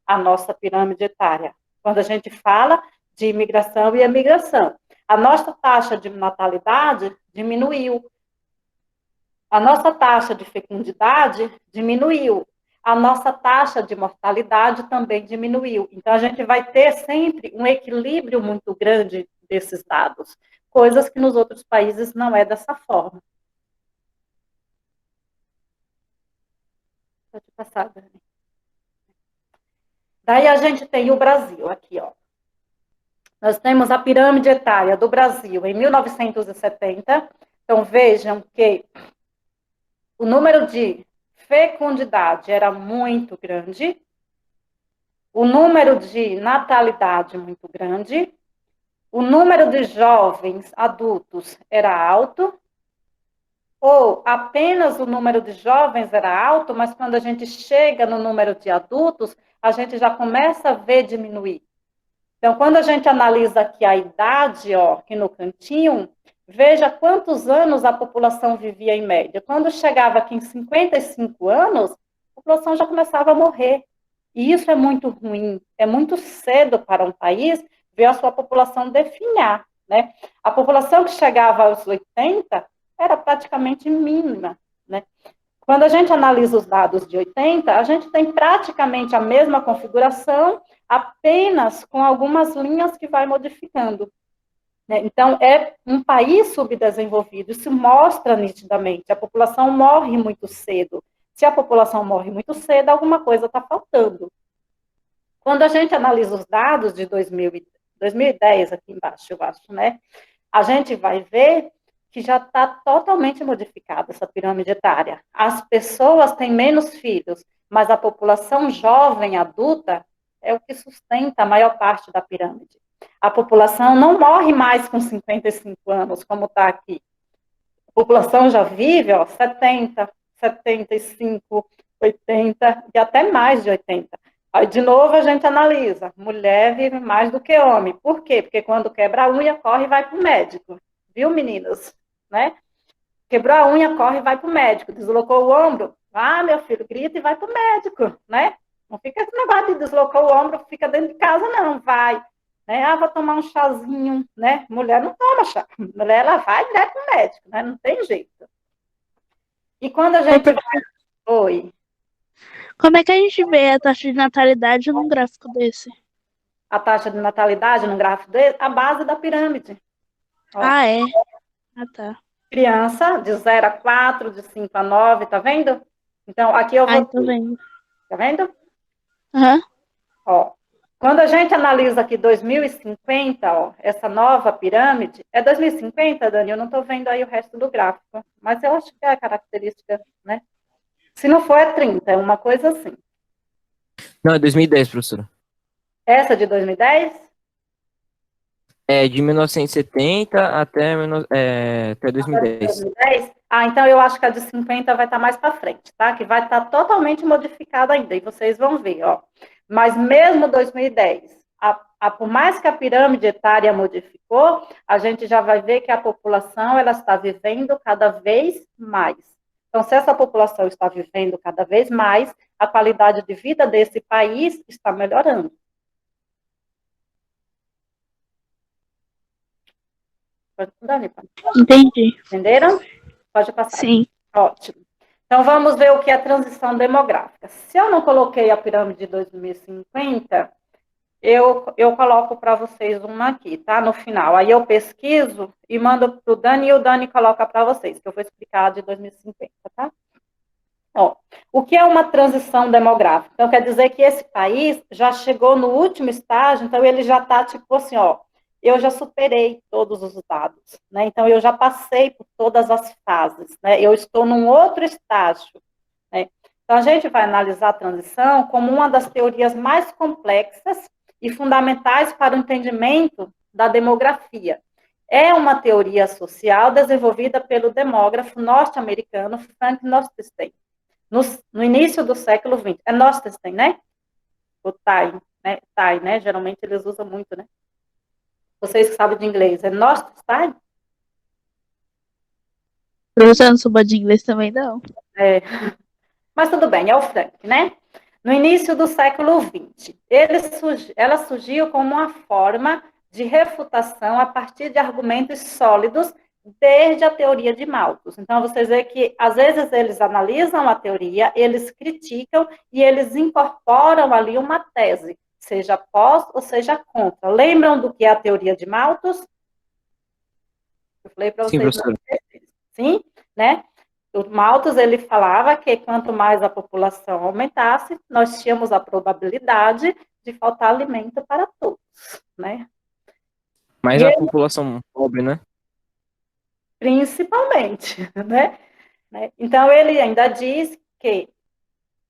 a nossa pirâmide etária. Quando a gente fala de imigração e emigração. A nossa taxa de natalidade diminuiu. A nossa taxa de fecundidade diminuiu. A nossa taxa de mortalidade também diminuiu. Então, a gente vai ter sempre um equilíbrio muito grande desses dados, coisas que nos outros países não é dessa forma. Pode passar, Dani. Daí a gente tem o Brasil, aqui, ó. Nós temos a pirâmide etária do Brasil em 1970. Então, vejam que o número de fecundidade era muito grande, o número de natalidade muito grande, o número de jovens adultos era alto, ou apenas o número de jovens era alto, mas quando a gente chega no número de adultos, a gente já começa a ver diminuir. Então, quando a gente analisa aqui a idade, ó, aqui no cantinho, veja quantos anos a população vivia em média. Quando chegava aqui em 55 anos, a população já começava a morrer. E isso é muito ruim, é muito cedo para um país ver a sua população definhar, A população que chegava aos 80 era praticamente mínima, Quando a gente analisa os dados de 80, a gente tem praticamente a mesma configuração, apenas com algumas linhas que vai modificando. Então, é um país subdesenvolvido, isso mostra nitidamente, a população morre muito cedo. Se a população morre muito cedo, alguma coisa está faltando. Quando a gente analisa os dados de 2010, aqui embaixo, eu acho, a gente vai ver que já está totalmente modificada essa pirâmide etária. As pessoas têm menos filhos, mas a população jovem, adulta, é o que sustenta a maior parte da pirâmide. A população não morre mais com 55 anos, como está aqui. A população já vive, 70, 75, 80 e até mais de 80. Aí, de novo, a gente analisa. Mulher vive mais do que homem. Por quê? Porque quando quebra a unha, corre e vai para o médico. Viu, meninas? Quebrou a unha, corre e vai para o médico. Deslocou o ombro, meu filho, grita e vai para o médico, Não fica esse negócio de deslocou o ombro, fica dentro de casa, não, vai. Vou tomar um chazinho, Mulher não toma chá. Mulher, ela vai direto para o médico, Não tem jeito. E quando a gente vai... Oi. Como é que a gente vê a taxa de natalidade num gráfico desse? A taxa de natalidade num gráfico desse? A base da pirâmide. Ó. Ah, é? Ah, tá. Criança, de 0 a 4, de 5 a 9, tá vendo? Então, aqui eu vou... Tô vendo. Tá vendo? Aham. Ó, Quando a gente analisa aqui 2050, ó, essa nova pirâmide, é 2050, Dani? Eu não estou vendo aí o resto do gráfico, mas eu acho que é a característica, né? Se não for, é 30, é uma coisa assim. Não, é 2010, professora. Essa de 2010? É de 1970 até 2010. 2010? Ah, então eu acho que a de 50 vai estar mais para frente, tá? Que vai estar totalmente modificada ainda, e vocês vão ver, ó. Mas mesmo 2010, por mais que a pirâmide etária modificou, a gente já vai ver que a população ela está vivendo cada vez mais. Então, se essa população está vivendo cada vez mais, a qualidade de vida desse país está melhorando. Dani, Entendi. entenderam? Pode passar. Sim. Ótimo. Então, vamos ver o que é transição demográfica. Se eu não coloquei a pirâmide de 2050, eu coloco para vocês uma aqui, tá? No final. Aí eu pesquiso e mando para o Dani e o Dani coloca para vocês, que eu vou explicar a de 2050, tá? Ó, o que é uma transição demográfica? Então, quer dizer que esse país já chegou no último estágio, então ele já está tipo assim, ó, eu já superei todos os dados, né? Então, eu já passei por todas as fases, né? Eu estou num outro estágio, né? Então, a gente vai analisar a transição como uma das teorias mais complexas e fundamentais para o entendimento da demografia. É uma teoria social desenvolvida pelo demógrafo norte-americano Frank Nostenstein, no início do século XX. É Nostenstein, né? O Time, né? Time, né? Geralmente eles usam muito, né? Vocês que sabem de inglês, é Nostenstein? Professora, não sou boa de inglês também, não. É. Mas tudo bem, é o Frank, né? No início do século XX, ela surgiu como uma forma de refutação a partir de argumentos sólidos desde a teoria de Malthus. Então, vocês veem que, às vezes, eles analisam a teoria, eles criticam e eles incorporam ali uma tese, seja pós ou seja contra. Lembram do que é a teoria de Malthus? Eu falei para vocês. Sim, professora. Sim, né? O Malthus, ele falava que quanto mais a população aumentasse, nós tínhamos a probabilidade de faltar alimento para todos, né? Mais E a ele, população pobre, né? principalmente, né? Então, ele ainda diz que,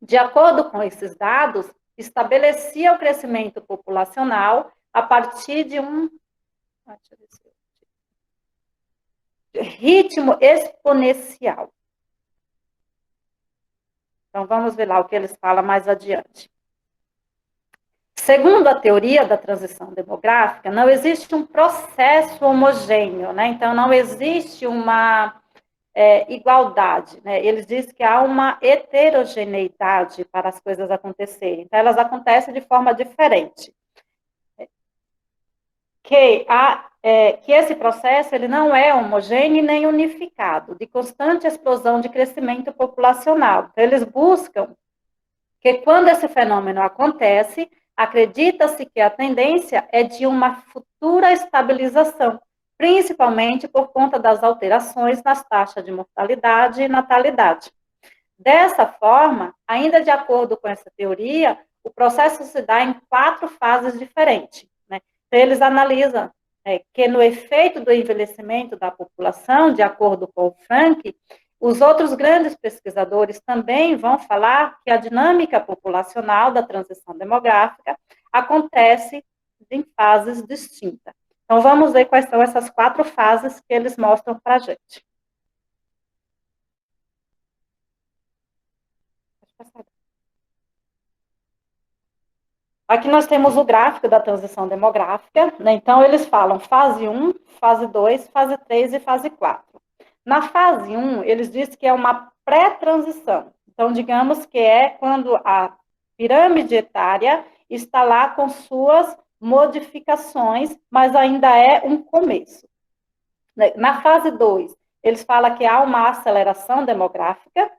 de acordo com esses dados, estabelecia o crescimento populacional a partir de um ritmo exponencial. Então, vamos ver lá o que eles falam mais adiante. Segundo a teoria da transição demográfica, não existe um processo homogêneo, né? Então, não existe uma igualdade, né? Eles dizem que há uma heterogeneidade para as coisas acontecerem. Então, elas acontecem de forma diferente. Que esse processo ele não é homogêneo nem unificado, de constante explosão de crescimento populacional. Então, eles buscam que quando esse fenômeno acontece, acredita-se que a tendência é de uma futura estabilização, principalmente por conta das alterações nas taxas de mortalidade e natalidade. Dessa forma, ainda de acordo com essa teoria, o processo se dá em 4 fases diferentes, né? Então, eles analisam que no efeito do envelhecimento da população, de acordo com o Frank, os outros grandes pesquisadores também vão falar que a dinâmica populacional da transição demográfica acontece em fases distintas. Então, vamos ver quais são essas 4 fases que eles mostram para a gente. Aqui nós temos o gráfico da transição demográfica, né? Então, eles falam fase 1, fase 2, fase 3 e fase 4. Na fase 1, eles dizem que é uma pré-transição. Então, digamos que é quando a pirâmide etária está lá com suas modificações, mas ainda é um começo. Na fase 2, eles falam que há uma aceleração demográfica.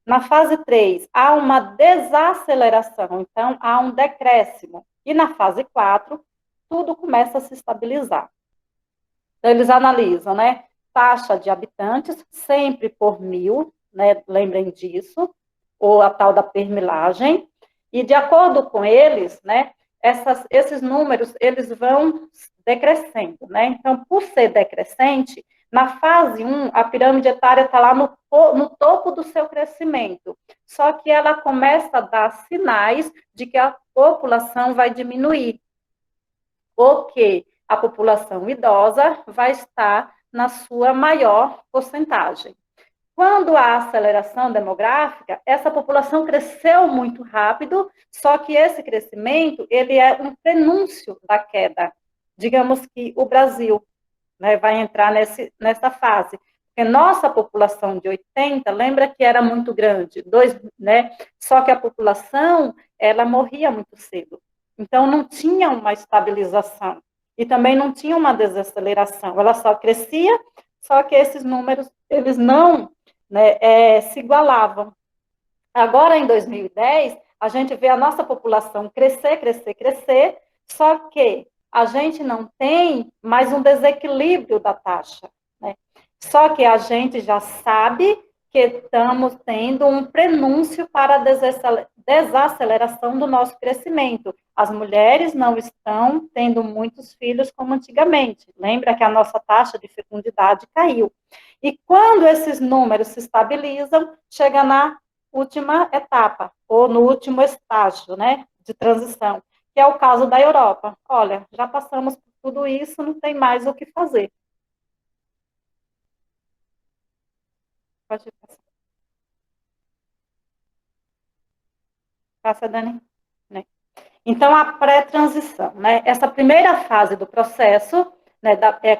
Na fase 3, há uma desaceleração, então há um decréscimo. E na fase 4, tudo começa a se estabilizar. Então, eles analisam, né? Taxa de habitantes, sempre por 1000, né? Lembrem disso, ou a tal da permilagem. E de acordo com eles, né? esses números, eles vão decrescendo, né? Então, por ser decrescente, na fase 1, a pirâmide etária está lá no topo do seu crescimento, só que ela começa a dar sinais de que a população vai diminuir, ou que a população idosa vai estar na sua maior porcentagem. Quando há aceleração demográfica, essa população cresceu muito rápido, só que esse crescimento, ele é um prenúncio da queda. Digamos que o Brasil, né, vai entrar nessa fase. Porque nossa população de 80, lembra que era muito grande, né? Só que a população, ela morria muito cedo. Então, não tinha uma estabilização. E também não tinha uma desaceleração. Ela só crescia, só que esses números, eles não, né, se igualavam. Agora, em 2010, a gente vê a nossa população crescer, crescer, crescer, só que a gente não tem mais um desequilíbrio da taxa, né? Só que a gente já sabe que estamos tendo um prenúncio para a desaceleração do nosso crescimento. As mulheres não estão tendo muitos filhos como antigamente. Lembra que a nossa taxa de fecundidade caiu. E quando esses números se estabilizam, chega na última etapa, ou no último estágio, né, de transição, que é o caso da Europa. Olha, já passamos por tudo isso, não tem mais o que fazer. Pode passar. Passa, Dani. Né? Então, a pré-transição, né? Essa primeira fase do processo, né,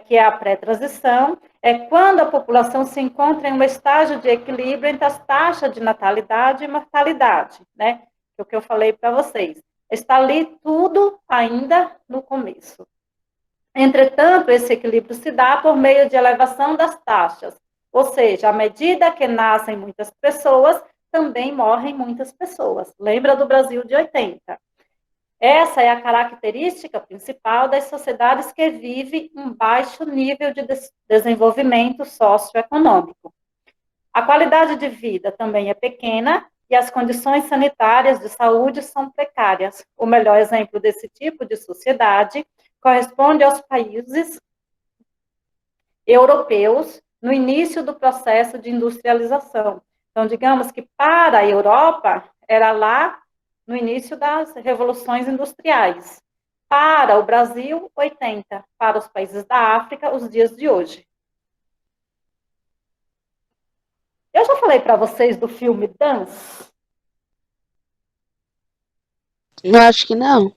que é a pré-transição, é quando a população se encontra em um estágio de equilíbrio entre as taxas de natalidade e mortalidade, né? Que é o que eu falei para vocês. Está ali tudo ainda no começo. Entretanto, esse equilíbrio se dá por meio de elevação das taxas, ou seja, à medida que nascem muitas pessoas, também morrem muitas pessoas. Lembra do Brasil de 80? Essa é a característica principal das sociedades que vivem um baixo nível de desenvolvimento socioeconômico. A qualidade de vida também é pequena e as condições sanitárias de saúde são precárias. O melhor exemplo desse tipo de sociedade corresponde aos países europeus no início do processo de industrialização. Então, digamos que para a Europa, era lá no início das revoluções industriais. Para o Brasil, 80. Para os países da África, os dias de hoje. Eu já falei para vocês do filme Dance? Eu acho que não.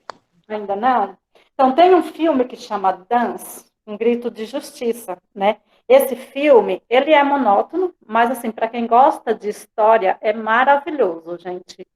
Ainda não? Então, tem um filme que chama Dance, Um Grito de Justiça, né? Esse filme, ele é monótono, mas, assim, para quem gosta de história, é maravilhoso, gente.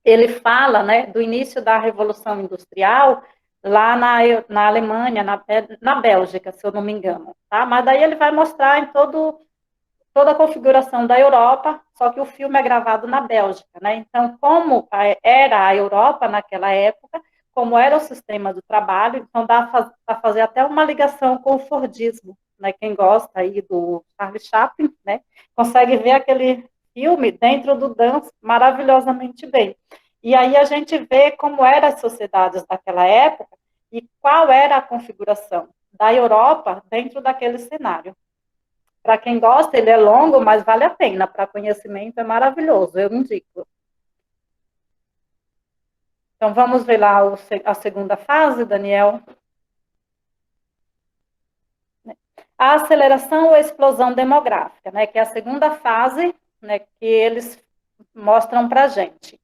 Ele fala, né, do início da Revolução Industrial, lá na Alemanha, na Bélgica, se eu não me engano, tá? Mas daí ele vai mostrar em toda a configuração da Europa, só que o filme é gravado na Bélgica, né? Então, como era a Europa naquela época, como era o sistema do trabalho, então dá para fazer até uma ligação com o Fordismo, né? Quem gosta aí do Charlie Chaplin, né? Consegue ver aquele filme dentro do Dance maravilhosamente bem. E aí a gente vê como eram as sociedades daquela época e qual era a configuração da Europa dentro daquele cenário. Para quem gosta, ele é longo, mas vale a pena. Para conhecimento é maravilhoso, eu indico. Então, vamos ver lá a segunda fase, Daniel. A aceleração ou explosão demográfica, né, que é a segunda fase, né, que eles mostram para a gente.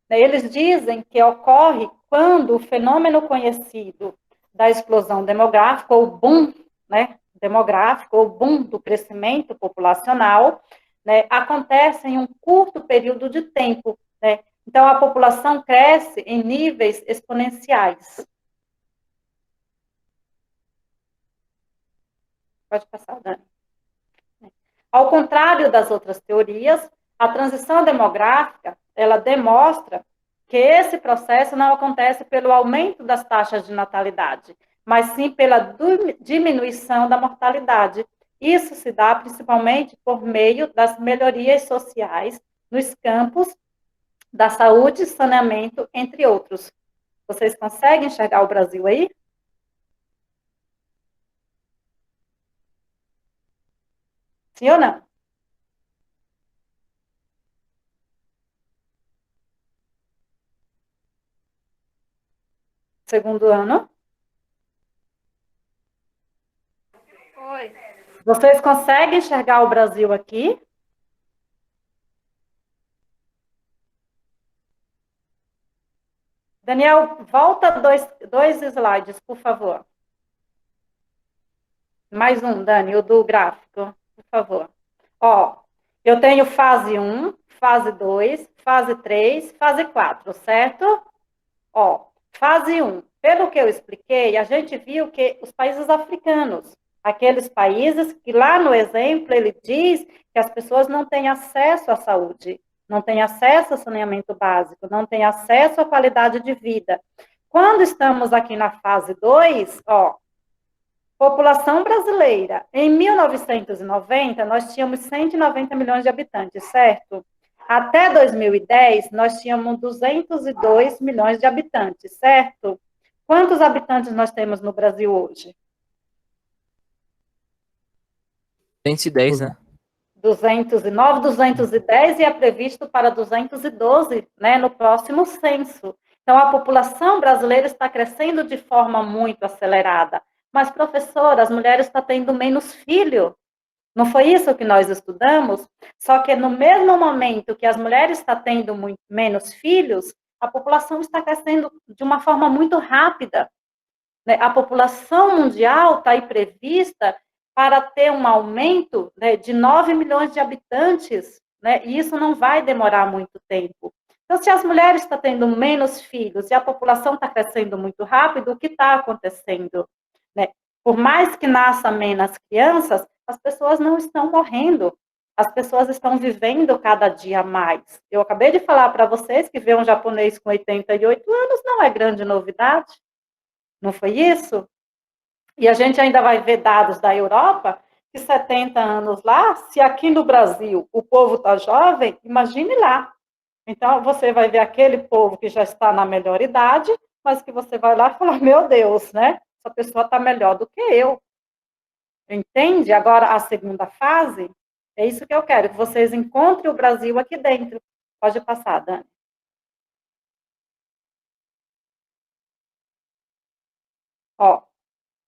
Eles dizem que ocorre quando o fenômeno conhecido da explosão demográfica, ou boom, né, demográfico, ou boom do crescimento populacional, né, acontece em um curto período de tempo, né? Então, a população cresce em níveis exponenciais. Pode passar, Dani. Ao contrário das outras teorias, a transição demográfica, ela demonstra que esse processo não acontece pelo aumento das taxas de natalidade, mas sim pela diminuição da mortalidade. Isso se dá principalmente por meio das melhorias sociais nos campos da saúde e saneamento, entre outros. Vocês conseguem enxergar o Brasil aí? Sim ou não? Segundo ano. Oi. Vocês conseguem enxergar o Brasil aqui? Daniel, volta dois slides, por favor. Mais um, Dani, o do gráfico, por favor. Ó, eu tenho fase 1, fase 2, fase 3, fase 4, certo? Ó, fase 1, pelo que eu expliquei, a gente viu que os países africanos, aqueles países que lá no exemplo ele diz que as pessoas não têm acesso à saúde, não têm acesso ao saneamento básico, não têm acesso à qualidade de vida. Quando estamos aqui na fase 2, ó, população brasileira, em 1990, nós tínhamos 190 milhões de habitantes, certo? Até 2010, nós tínhamos 202 milhões de habitantes, certo? Quantos habitantes nós temos no Brasil hoje? 210, né? 209, 210 e é previsto para 212, né, no próximo censo. Então, a população brasileira está crescendo de forma muito acelerada. Mas, professora, as mulheres estão tendo menos filho. Não foi isso que nós estudamos? Só que no mesmo momento que as mulheres estão tendo menos filhos, a população está crescendo de uma forma muito rápida. Né? A população mundial está aí prevista para ter um aumento, né, de 9 milhões de habitantes, né? E isso não vai demorar muito tempo. Então, se as mulheres estão tendo menos filhos e a população está crescendo muito rápido, o que está acontecendo? Né? Por mais que nasçam menos crianças, as pessoas não estão morrendo, as pessoas estão vivendo cada dia mais. Eu acabei de falar para vocês que ver um japonês com 88 anos não é grande novidade, não foi isso? E a gente ainda vai ver dados da Europa, que 70 anos lá, se aqui no Brasil o povo está jovem, imagine lá. Então, você vai ver aquele povo que já está na melhor idade, mas que você vai lá e fala, meu Deus, né? Essa pessoa está melhor do que eu. Entende? Agora, a segunda fase, é isso que eu quero, que vocês encontrem o Brasil aqui dentro. Pode passar, Dani. Ó,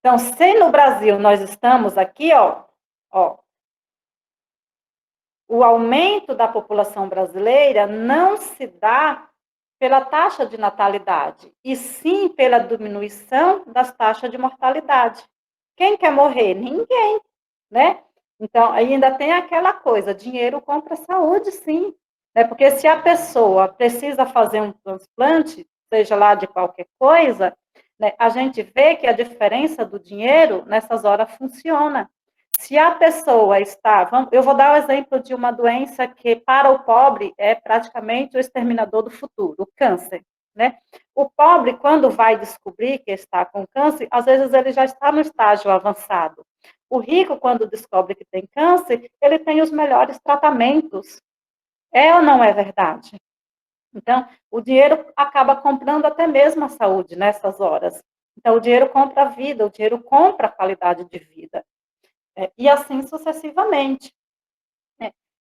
então, se no Brasil nós estamos aqui, ó, o aumento da população brasileira não se dá pela taxa de natalidade, e sim pela diminuição das taxas de mortalidade. Quem quer morrer? Ninguém, né? Então, ainda tem aquela coisa, dinheiro compra saúde, sim. Né? Porque se a pessoa precisa fazer um transplante, seja lá de qualquer coisa, né, a gente vê que a diferença do dinheiro, nessas horas, funciona. Se a pessoa está... eu vou dar o exemplo de uma doença que, para o pobre, é praticamente o exterminador do futuro, o câncer. Né? O pobre, quando vai descobrir que está com câncer, às vezes ele já está no estágio avançado. O rico, quando descobre que tem câncer, ele tem os melhores tratamentos. É ou não é verdade? Então, o dinheiro acaba comprando até mesmo a saúde nessas horas. Então, o dinheiro compra a vida, o dinheiro compra a qualidade de vida. E assim sucessivamente.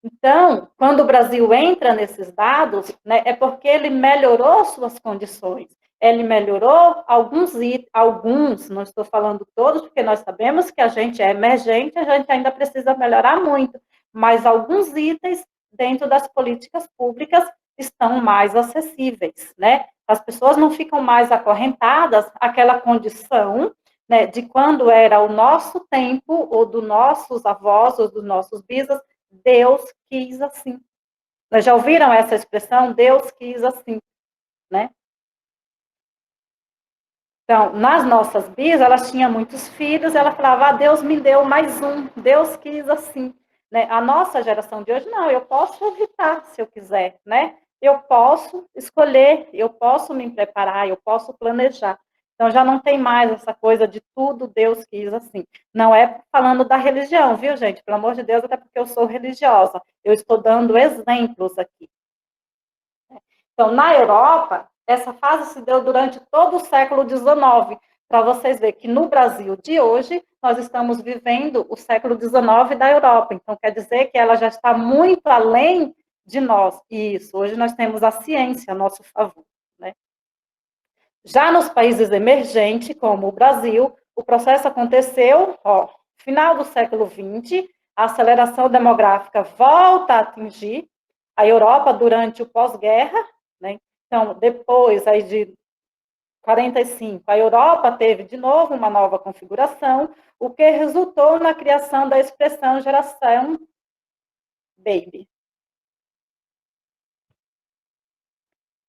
Então, quando o Brasil entra nesses dados, né, é porque ele melhorou suas condições. Ele melhorou alguns, não estou falando todos, porque nós sabemos que a gente é emergente, a gente ainda precisa melhorar muito, mas alguns itens dentro das políticas públicas estão mais acessíveis, né? As pessoas não ficam mais acorrentadas àquela condição, né, de quando era o nosso tempo, ou dos nossos avós, ou dos nossos bisavós, Deus quis assim. Nós já ouviram essa expressão? Deus quis assim, né? Então, nas nossas bis, elas tinham muitos filhos, ela falava, Deus me deu mais um, Deus quis assim. Né? A nossa geração de hoje, não, eu posso evitar se eu quiser, né? Eu posso escolher, eu posso me preparar, eu posso planejar. Então, já não tem mais essa coisa de tudo Deus quis assim. Não é falando da religião, viu, gente? Pelo amor de Deus, até porque eu sou religiosa. Eu estou dando exemplos aqui. Então, na Europa, Essa fase se deu durante todo o século XIX, para vocês verem que no Brasil de hoje, nós estamos vivendo o século XIX da Europa. Então, quer dizer que ela já está muito além de nós. Isso, hoje nós temos a ciência a nosso favor, né? Já nos países emergentes, como o Brasil, o processo aconteceu, final do século XX, a aceleração demográfica volta a atingir a Europa durante o pós-guerra, né? Então, depois aí de 45, a Europa teve de novo uma nova configuração, o que resultou na criação da expressão geração baby.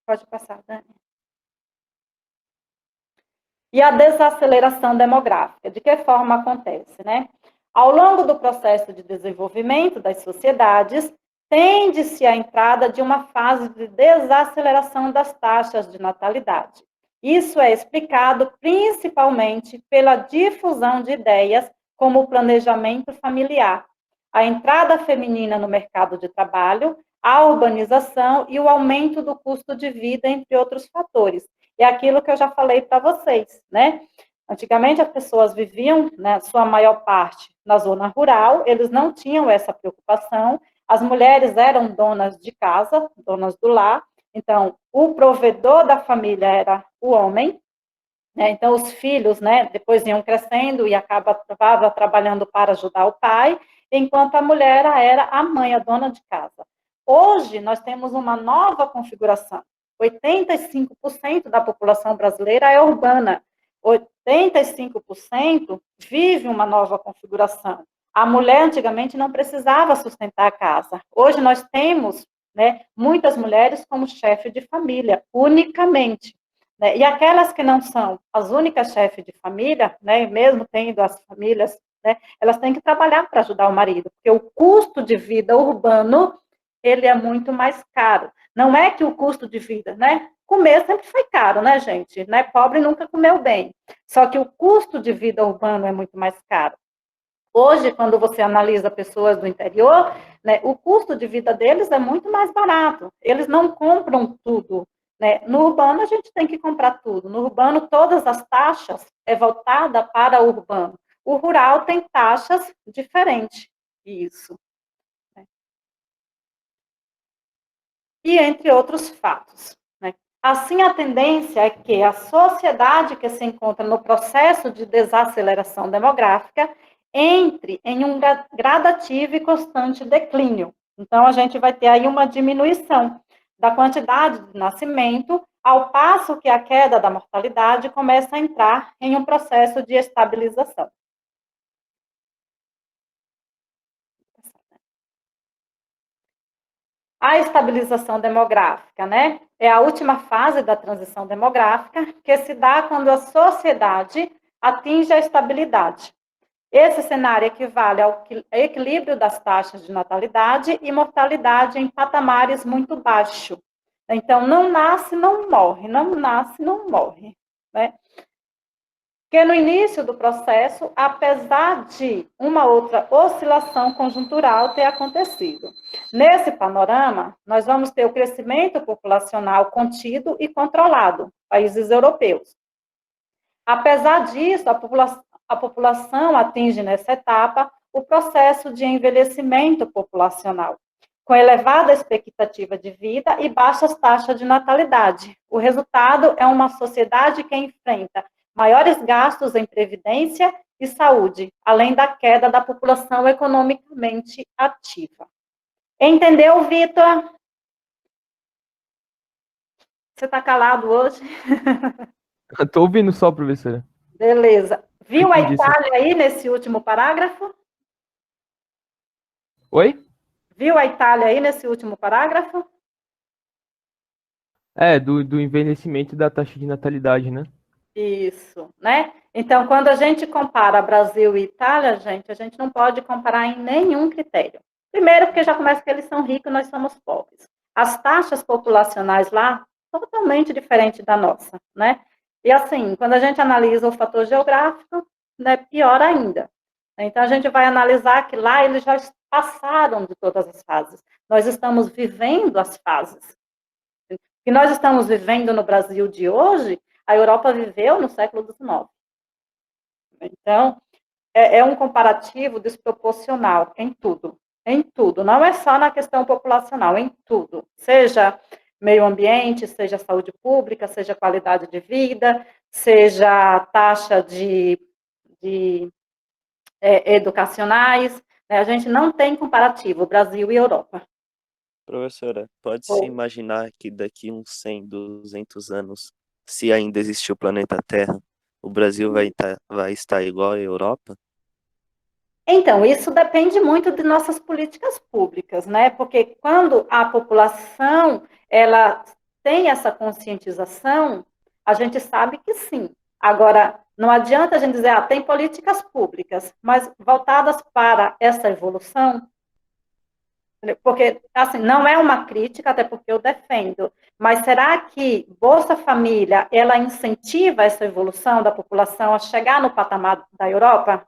Pode passar, Dani. E a desaceleração demográfica, de que forma acontece, né? Ao longo do processo de desenvolvimento das sociedades, tende-se à entrada de uma fase de desaceleração das taxas de natalidade. Isso é explicado principalmente pela difusão de ideias como o planejamento familiar, a entrada feminina no mercado de trabalho, a urbanização e o aumento do custo de vida, entre outros fatores. É aquilo que eu já falei para vocês, né? Antigamente as pessoas viviam, né, sua maior parte, na zona rural, eles não tinham essa preocupação, as mulheres eram donas de casa, donas do lar, então o provedor da família era o homem, né? Então os filhos, né, depois iam crescendo e acabava trabalhando para ajudar o pai, enquanto a mulher era a mãe, a dona de casa. Hoje nós temos uma nova configuração. 85% da população brasileira é urbana. 85% vive uma nova configuração. A mulher antigamente não precisava sustentar a casa. Hoje nós temos, né, muitas mulheres como chefe de família, unicamente. Né? E aquelas que não são as únicas chefes de família, né, mesmo tendo as famílias, né, elas têm que trabalhar para ajudar o marido, porque o custo de vida urbano, ele é muito mais caro. Não é que o custo de vida, né? Comer sempre foi caro, né, gente? Né? Pobre nunca comeu bem. Só que o custo de vida urbano é muito mais caro. Hoje, quando você analisa pessoas do interior, né, o custo de vida deles é muito mais barato. Eles não compram tudo, né? No urbano, a gente tem que comprar tudo. No urbano, todas as taxas é voltada para o urbano. O rural tem taxas diferentes. Isso. E entre outros fatos. Né? Assim, a tendência é que a sociedade que se encontra no processo de desaceleração demográfica entre em um gradativo e constante declínio. Então, a gente vai ter aí uma diminuição da quantidade de nascimento, ao passo que a queda da mortalidade começa a entrar em um processo de estabilização. A estabilização demográfica, né? É a última fase da transição demográfica que se dá quando a sociedade atinge a estabilidade. Esse cenário equivale ao equilíbrio das taxas de natalidade e mortalidade em patamares muito baixos. Então, não nasce, não morre, não nasce, não morre, né? Porque no início do processo, apesar de uma outra oscilação conjuntural ter acontecido. Nesse panorama, nós vamos ter o crescimento populacional contido e controlado, países europeus. Apesar disso, a população atinge nessa etapa o processo de envelhecimento populacional, com elevada expectativa de vida e baixas taxas de natalidade. O resultado é uma sociedade que enfrenta maiores gastos em previdência e saúde, além da queda da população economicamente ativa. Entendeu, Vitor? Você está calado hoje? Tô ouvindo só, professora. Beleza. Viu a Entendi, sim. Itália aí nesse último parágrafo? Oi? Viu a Itália aí nesse último parágrafo? É, do envelhecimento da taxa de natalidade, né? Isso, né? Então, quando a gente compara Brasil e Itália, gente, a gente não pode comparar em nenhum critério. Primeiro, porque já começa que eles são ricos, nós somos pobres. As taxas populacionais lá, totalmente diferente da nossa, né? E assim, quando a gente analisa o fator geográfico, né, pior ainda. Então, a gente vai analisar que lá eles já passaram de todas as fases. Nós estamos vivendo as fases. que nós estamos vivendo no Brasil de hoje, a Europa viveu no século XIX. Então, é um comparativo desproporcional em tudo, não é só na questão populacional, em tudo, seja meio ambiente, seja saúde pública, seja qualidade de vida, seja taxa de educacionais, né? A gente não tem comparativo, Brasil e Europa. Professora, pode-se imaginar que daqui uns 100, 200 anos, se ainda existir o planeta Terra, o Brasil vai estar igual à Europa? Então, isso depende muito de nossas políticas públicas, né? Porque quando a população ela tem essa conscientização, a gente sabe que sim. Agora, não adianta a gente dizer, tem políticas públicas, mas voltadas para essa evolução, porque, assim, não é uma crítica, até porque eu defendo, mas será que Bolsa Família, ela incentiva essa evolução da população a chegar no patamar da Europa?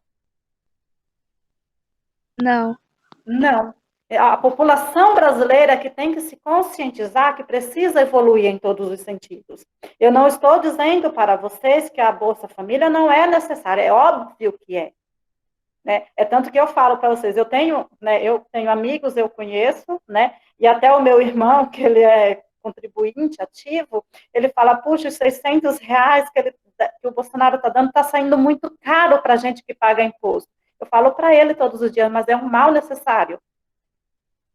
Não. Não. A população brasileira é que tem que se conscientizar que precisa evoluir em todos os sentidos. Eu não estou dizendo para vocês que a Bolsa Família não é necessária, é óbvio que é. Né? É tanto que eu falo para vocês, eu tenho amigos, eu conheço, né? E até o meu irmão, que ele é contribuinte ativo, ele fala, puxa, os R$ 600 que o Bolsonaro está dando está saindo muito caro para a gente que paga imposto. Eu falo para ele todos os dias, mas é um mal necessário.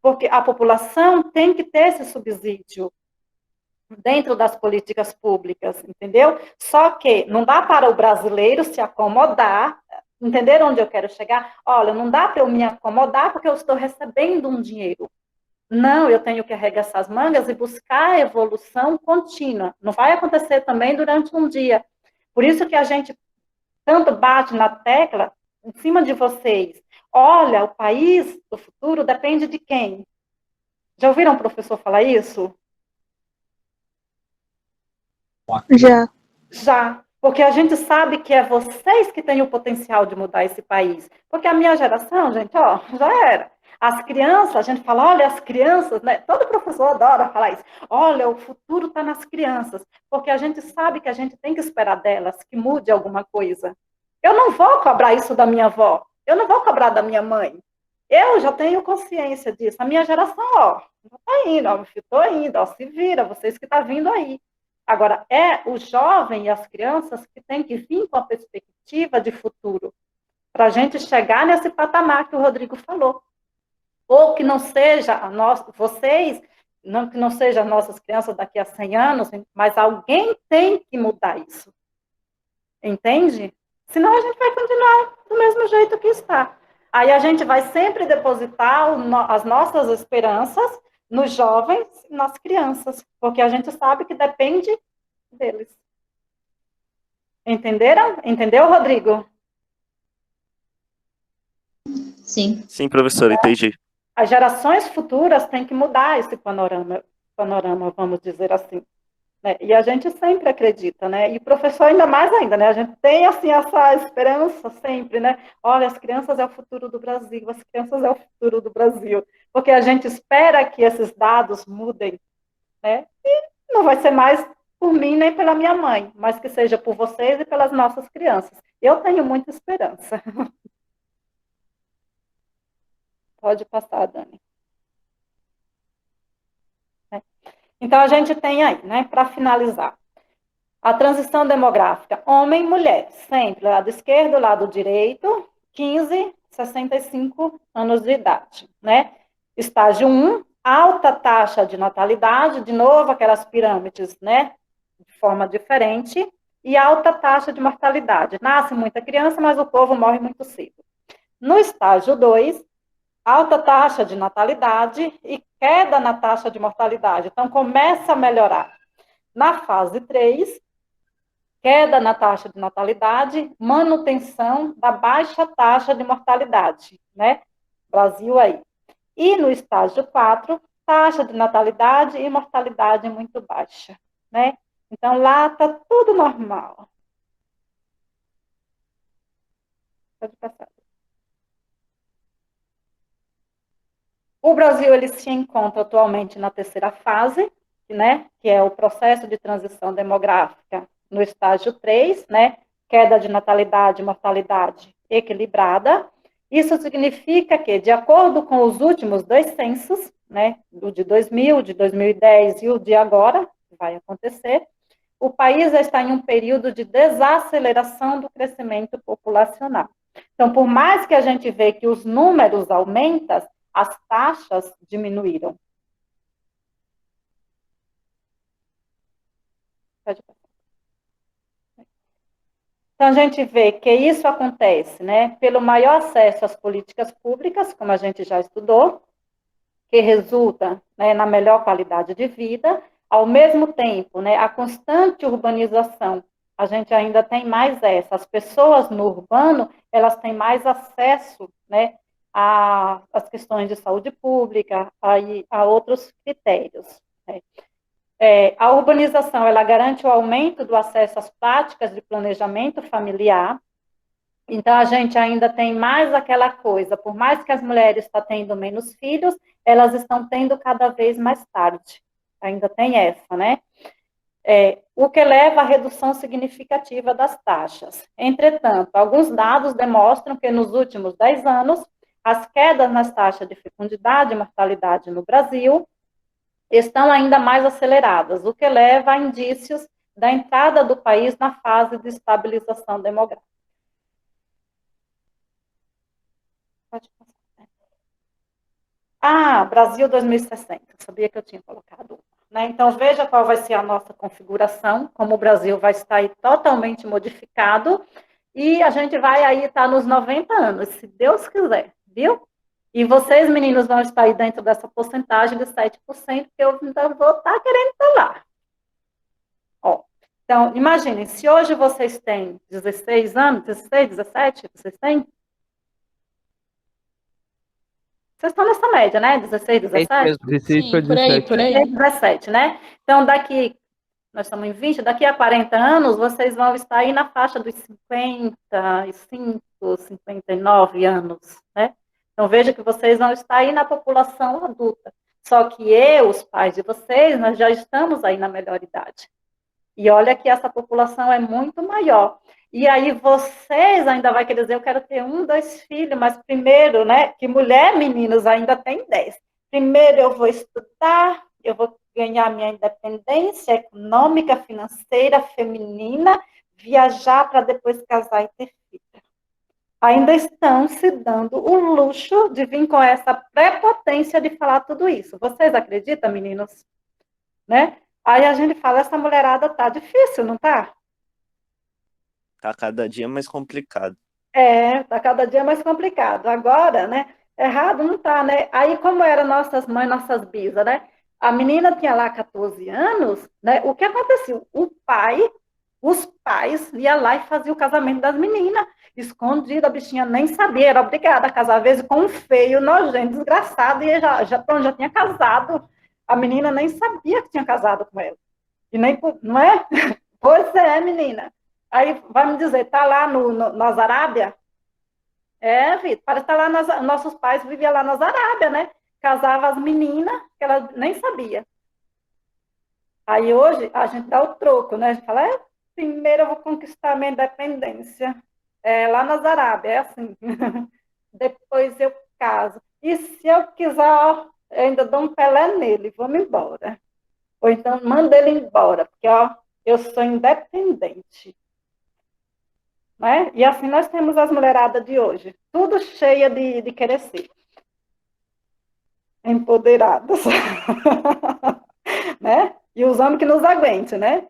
Porque a população tem que ter esse subsídio dentro das políticas públicas, entendeu? Só que não dá para o brasileiro se acomodar. Entenderam onde eu quero chegar? Olha, não dá para eu me acomodar porque eu estou recebendo um dinheiro. Não, eu tenho que arregaçar as mangas e buscar a evolução contínua. Não vai acontecer também durante um dia. Por isso que a gente tanto bate na tecla em cima de vocês. Olha, o país do futuro depende de quem? Já ouviram o professor falar isso? Já. Já. Porque a gente sabe que é vocês que têm o potencial de mudar esse país. Porque a minha geração, gente, já era. As crianças, a gente fala, olha, as crianças, né? Todo professor adora falar isso. Olha, o futuro está nas crianças. Porque a gente sabe que a gente tem que esperar delas que mude alguma coisa. Eu não vou cobrar isso da minha avó. Eu não vou cobrar da minha mãe. Eu já tenho consciência disso. A minha geração, já está indo, estou indo, se vira, vocês que estão vindo aí. Agora, é o jovem e as crianças que têm que vir com a perspectiva de futuro, para a gente chegar nesse patamar que o Rodrigo falou. Ou que não seja vocês, não, que não sejam nossas crianças daqui a 100 anos, mas alguém tem que mudar isso. Entende? Senão a gente vai continuar do mesmo jeito que está. Aí a gente vai sempre depositar as nossas esperanças nos jovens e nas crianças, porque a gente sabe que depende deles. Entenderam? Entendeu, Rodrigo? Sim. Sim, professor, entendi. As gerações futuras têm que mudar esse panorama, vamos dizer assim. Né? E a gente sempre acredita, né? E o professor ainda mais ainda, né? A gente tem, assim, essa esperança sempre, né? Olha, as crianças é o futuro do Brasil, as crianças é o futuro do Brasil. Porque a gente espera que esses dados mudem, né? E não vai ser mais por mim nem pela minha mãe, mas que seja por vocês e pelas nossas crianças. Eu tenho muita esperança. Pode passar, Dani. Então, a gente tem aí, né, para finalizar, a transição demográfica, homem e mulher, sempre, lado esquerdo, lado direito, 15, 65 anos de idade, né? Estágio 1, alta taxa de natalidade, de novo, aquelas pirâmides, né, de forma diferente, e alta taxa de mortalidade. Nasce muita criança, mas o povo morre muito cedo. No estágio 2, alta taxa de natalidade e queda na taxa de mortalidade. Então, começa a melhorar. Na fase 3, queda na taxa de natalidade, manutenção da baixa taxa de mortalidade, né? Brasil aí. E no estágio 4, taxa de natalidade e mortalidade muito baixa, né? Então, lá está tudo normal. Pode passar. O Brasil ele se encontra atualmente na terceira fase, né, que é o processo de transição demográfica no estágio 3, né, queda de natalidade e mortalidade equilibrada. Isso significa que, de acordo com os últimos 2 censos, né, o de 2000, de 2010 e o de agora, que vai acontecer, o país está em um período de desaceleração do crescimento populacional. Então, por mais que a gente vê que os números aumentam, as taxas diminuíram. Então, a gente vê que isso acontece, né, pelo maior acesso às políticas públicas, como a gente já estudou, que resulta, né, na melhor qualidade de vida. Ao mesmo tempo, né, a constante urbanização, a gente ainda tem mais essa. As pessoas no urbano, elas têm mais acesso, né, às questões de saúde pública, a outros critérios, né. A urbanização, ela garante o aumento do acesso às práticas de planejamento familiar. Então, a gente ainda tem mais aquela coisa, por mais que as mulheres estão tendo menos filhos, elas estão tendo cada vez mais tarde. Ainda tem essa, né? O que leva à redução significativa das taxas. Entretanto, alguns dados demonstram que nos últimos 10 anos, as quedas nas taxas de fecundidade e mortalidade no Brasil estão ainda mais aceleradas, o que leva a indícios da entrada do país na fase de estabilização demográfica. Pode passar. Brasil 2060, sabia que eu tinha colocado. Né? Então, veja qual vai ser a nossa configuração, como o Brasil vai estar aí totalmente modificado, e a gente vai aí estar nos 90 anos, se Deus quiser, viu? E vocês, meninos, vão estar aí dentro dessa porcentagem de 7%, que eu ainda vou estar querendo estar lá. Ó, então, imaginem, se hoje vocês têm 16 anos, 16, 17, vocês têm? Vocês estão nessa média, né? 16, 17? 16 para Sim, por aí, 17. por aí. 17, né? Então, nós estamos em 20, daqui a 40 anos, vocês vão estar aí na faixa dos 55, 59 anos, né? Então, veja que vocês vão estar aí na população adulta. Só que os pais de vocês, nós já estamos aí na melhor idade. E olha que essa população é muito maior. E aí vocês ainda vai querer dizer, eu quero ter 1, 2 filhos, mas primeiro, né, que mulher, meninos, ainda tem 10. Primeiro eu vou estudar, eu vou ganhar minha independência econômica, financeira, feminina, viajar para depois casar e ter filho. Ainda estão se dando o luxo de vir com essa prepotência de falar tudo isso. Vocês acreditam, meninos? Né? Aí a gente fala, essa mulherada tá difícil, não tá? Tá cada dia mais complicado. Tá cada dia mais complicado. Agora, né, errado não tá, né? Aí como eram nossas mães, nossas bisas, né? A menina tinha lá 14 anos, né? O que aconteceu? Os pais iam lá e faziam o casamento das meninas, escondido, a bichinha nem sabia, era obrigada a casar, às vezes com um feio, nojento, desgraçado, e já tinha casado. A menina nem sabia que tinha casado com ela. E nem, não é? Pois é, menina. Aí vai me dizer, tá lá nas Arábia? Vitor, parece que tá lá, nossos pais viviam lá nas Arábia, né? Casava as meninas, que ela nem sabia. Aí hoje a gente dá o troco, né? A gente fala, primeiro eu vou conquistar minha independência. Lá nas Arábia, é assim. Depois eu caso. E se eu quiser, ó, eu ainda dou um Pelé nele, vamos embora. Ou então manda ele embora, porque ó, eu sou independente. Né? E assim nós temos as mulheradas de hoje, tudo cheia de querer ser. Empoderadas. Né? E os homens que nos aguentem, né?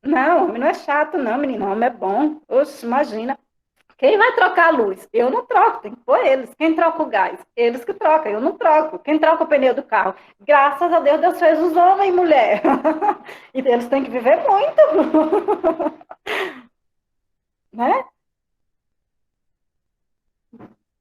Não, homem não é chato, não, menino. Homem é bom. Oxe, imagina. Quem vai trocar a luz? Eu não troco, tem que pôr eles. Quem troca o gás? Eles que trocam, eu não troco. Quem troca o pneu do carro? Graças a Deus, Deus fez os homens e mulher. E eles têm que viver muito. Né?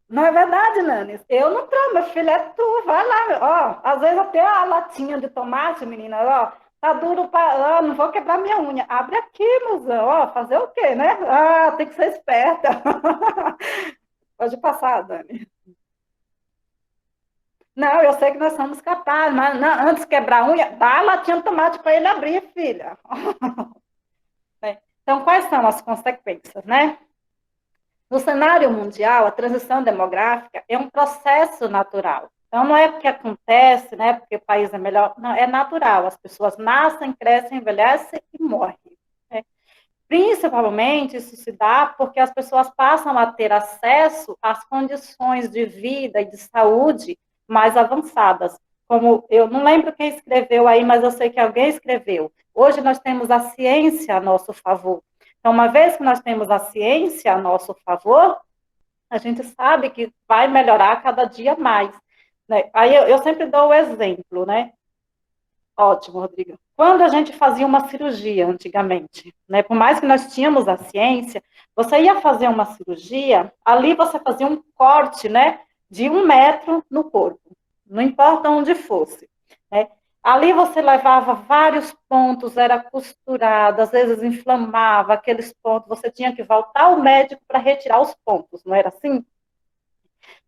Não é verdade, Nanis? Eu não troco, meu filho, é tu, vai lá. Ó, às vezes até a latinha de tomate, menina, ó, tá duro para, não vou quebrar minha unha. Abre aqui, mozão, ó, fazer o quê, né? Tem que ser esperta. Pode passar, Dani. Não, eu sei que nós somos capazes, mas não, antes de quebrar a unha, dá a latinha de tomate para ele abrir, filha. Né? Então, quais são as consequências, né? No cenário mundial, a transição demográfica é um processo natural. Então, não é porque acontece, né, porque o país é melhor, não, é natural. As pessoas nascem, crescem, envelhecem e morrem. Né? Principalmente, isso se dá porque as pessoas passam a ter acesso às condições de vida e de saúde mais avançadas. Como eu não lembro quem escreveu aí, mas eu sei que alguém escreveu. Hoje nós temos a ciência a nosso favor. Então, uma vez que nós temos a ciência a nosso favor, a gente sabe que vai melhorar cada dia mais. Né? Aí eu sempre dou o exemplo, né? Ótimo, Rodrigo. Quando a gente fazia uma cirurgia antigamente, né? Por mais que nós tínhamos a ciência, você ia fazer uma cirurgia, ali você fazia um corte, né? De 1 metro no corpo, não importa onde fosse. Né? Ali você levava vários pontos, era costurado, às vezes inflamava aqueles pontos, você tinha que voltar ao médico para retirar os pontos, não era assim?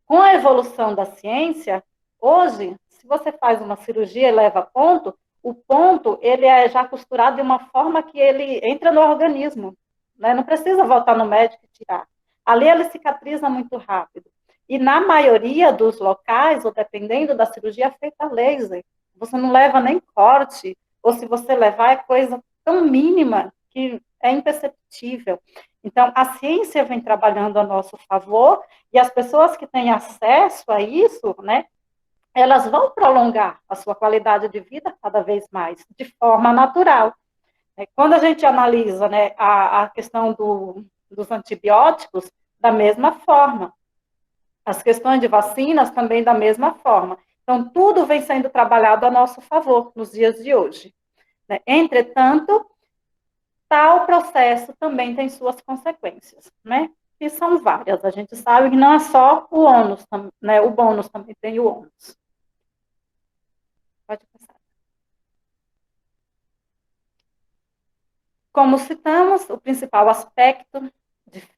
Com a evolução da ciência, hoje, se você faz uma cirurgia e leva ponto, o ponto ele é já costurado de uma forma que ele entra no organismo, né? Não precisa voltar no médico e tirar. Ali ele cicatriza muito rápido. E na maioria dos locais, ou dependendo da cirurgia, é feita laser. Você não leva nem corte, ou se você levar é coisa tão mínima que é imperceptível. Então, a ciência vem trabalhando a nosso favor, e as pessoas que têm acesso a isso, né, elas vão prolongar a sua qualidade de vida cada vez mais, de forma natural. Quando a gente analisa, né, a questão dos antibióticos, da mesma forma. As questões de vacinas também da mesma forma. Então, tudo vem sendo trabalhado a nosso favor nos dias de hoje. Né? Entretanto, tal processo também tem suas consequências, né? E são várias. A gente sabe que não é só o ônus, né? O bônus também tem o ônus. Pode passar. Como citamos, o principal aspecto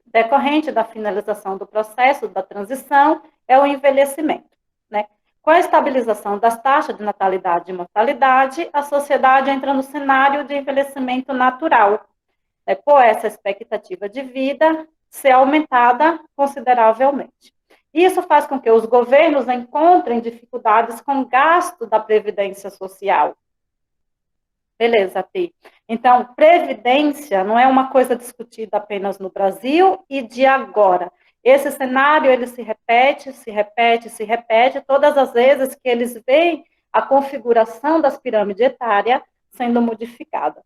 decorrente da finalização do processo da transição é o envelhecimento, né? Com a estabilização das taxas de natalidade e mortalidade, a sociedade entra no cenário de envelhecimento natural, por essa expectativa de vida ser aumentada consideravelmente. Isso faz com que os governos encontrem dificuldades com o gasto da previdência social. Beleza, Pi. Então, previdência não é uma coisa discutida apenas no Brasil e de agora. Esse cenário, ele se repete, se repete, se repete, todas as vezes que eles veem a configuração das pirâmides etárias sendo modificada.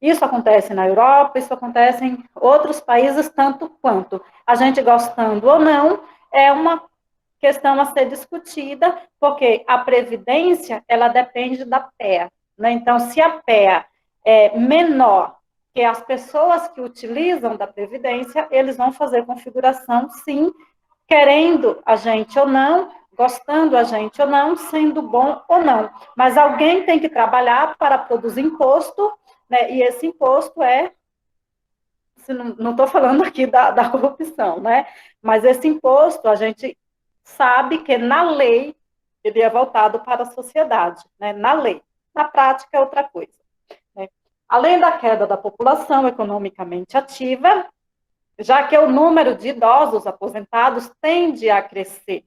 Isso acontece na Europa, isso acontece em outros países, tanto quanto. A gente gostando ou não, é uma questão a ser discutida, porque a previdência, ela depende da PEA. Né? Então, se a PEA é menor que as pessoas que utilizam da previdência, eles vão fazer configuração, sim, querendo a gente ou não, gostando a gente ou não, sendo bom ou não. Mas alguém tem que trabalhar para produzir imposto, né? E esse imposto é, não estou falando aqui da corrupção, né? Mas esse imposto, a gente sabe que na lei ele é voltado para a sociedade, né? Na lei. Na prática é outra coisa. Né? Além da queda da população economicamente ativa, já que o número de idosos aposentados tende a crescer.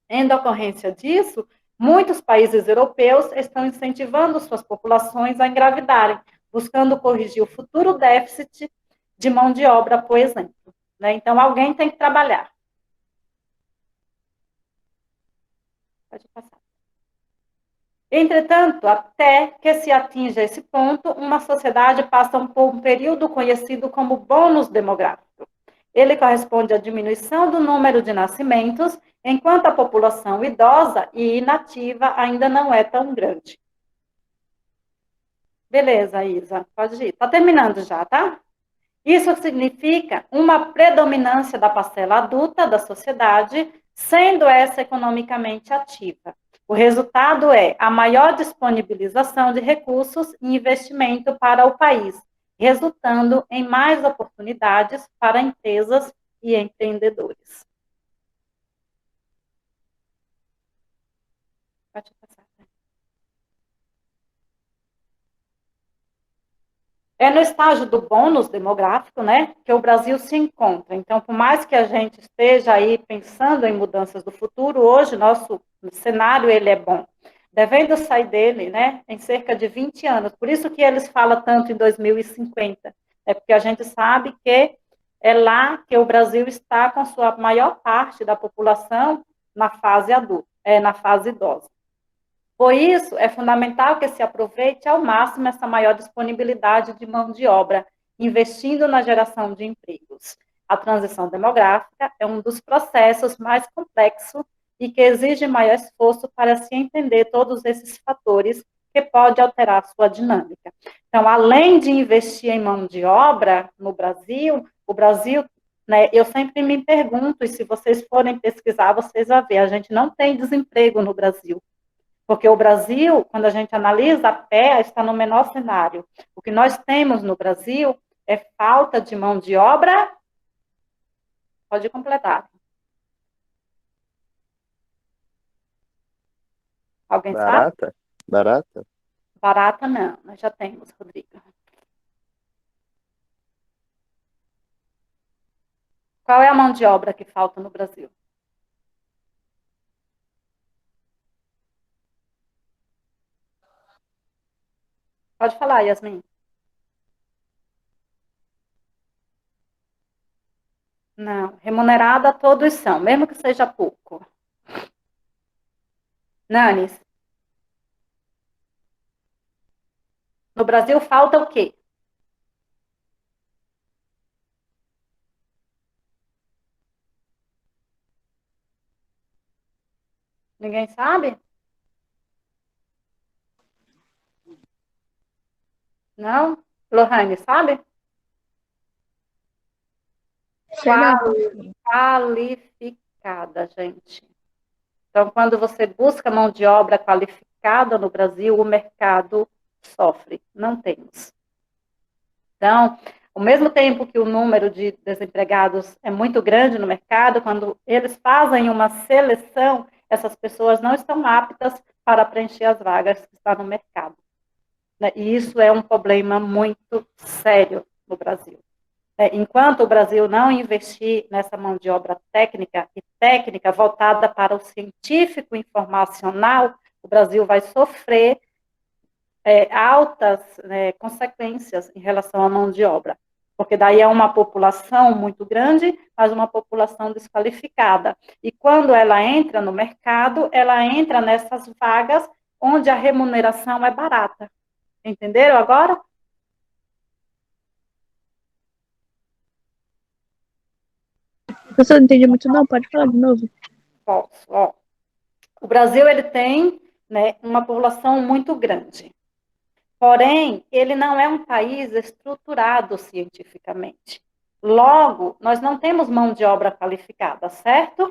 Em decorrência disso, muitos países europeus estão incentivando suas populações a engravidarem, buscando corrigir o futuro déficit de mão de obra, por exemplo. Né? Então, alguém tem que trabalhar. Pode passar. Entretanto, até que se atinja esse ponto, uma sociedade passa por um período conhecido como bônus demográfico. Ele corresponde à diminuição do número de nascimentos, enquanto a população idosa e inativa ainda não é tão grande. Beleza, Isa, pode ir. Está terminando já, tá? Isso significa uma predominância da parcela adulta da sociedade, sendo essa economicamente ativa. O resultado é a maior disponibilização de recursos e investimento para o país, resultando em mais oportunidades para empresas e empreendedores. É no estágio do bônus demográfico, né, que o Brasil se encontra. Então, por mais que a gente esteja aí pensando em mudanças do futuro, hoje nosso cenário ele é bom. Devendo sair dele, né, em cerca de 20 anos. Por isso que eles falam tanto em 2050. É porque a gente sabe que é lá que o Brasil está com a sua maior parte da população na fase adulta, na fase idosa. Por isso, é fundamental que se aproveite ao máximo essa maior disponibilidade de mão de obra, investindo na geração de empregos. A transição demográfica é um dos processos mais complexos e que exige maior esforço para se entender todos esses fatores que pode alterar sua dinâmica. Então, além de investir em mão de obra no Brasil, o Brasil, né, eu sempre me pergunto, e se vocês forem pesquisar, vocês vão ver, a gente não tem desemprego no Brasil. Porque o Brasil, quando a gente analisa a PEA, está no menor cenário. O que nós temos no Brasil é falta de mão de obra. Pode completar. Alguém sabe? Barata? Barata? Barata não, nós já temos, Rodrigo. Qual é a mão de obra que falta no Brasil? Pode falar, Yasmin. Não, remunerada todos são, mesmo que seja pouco. Nanis. No Brasil falta o quê? Ninguém sabe? Não? Lohane, sabe? Qualificada, gente. Então, quando você busca mão de obra qualificada no Brasil, o mercado sofre. Não temos. Então, ao mesmo tempo que o número de desempregados é muito grande no mercado, quando eles fazem uma seleção, essas pessoas não estão aptas para preencher as vagas que estão no mercado. E isso é um problema muito sério no Brasil. Enquanto o Brasil não investir nessa mão de obra técnica e técnica voltada para o científico informacional, o Brasil vai sofrer altas consequências em relação à mão de obra, porque daí é uma população muito grande, mas uma população desqualificada. E quando ela entra no mercado, ela entra nessas vagas onde a remuneração é barata. Entenderam agora? Professor, não entendi muito não, pode falar de novo? Posso. O Brasil ele tem, né, uma população muito grande. Porém, ele não é um país estruturado cientificamente. Logo, nós não temos mão de obra qualificada, certo?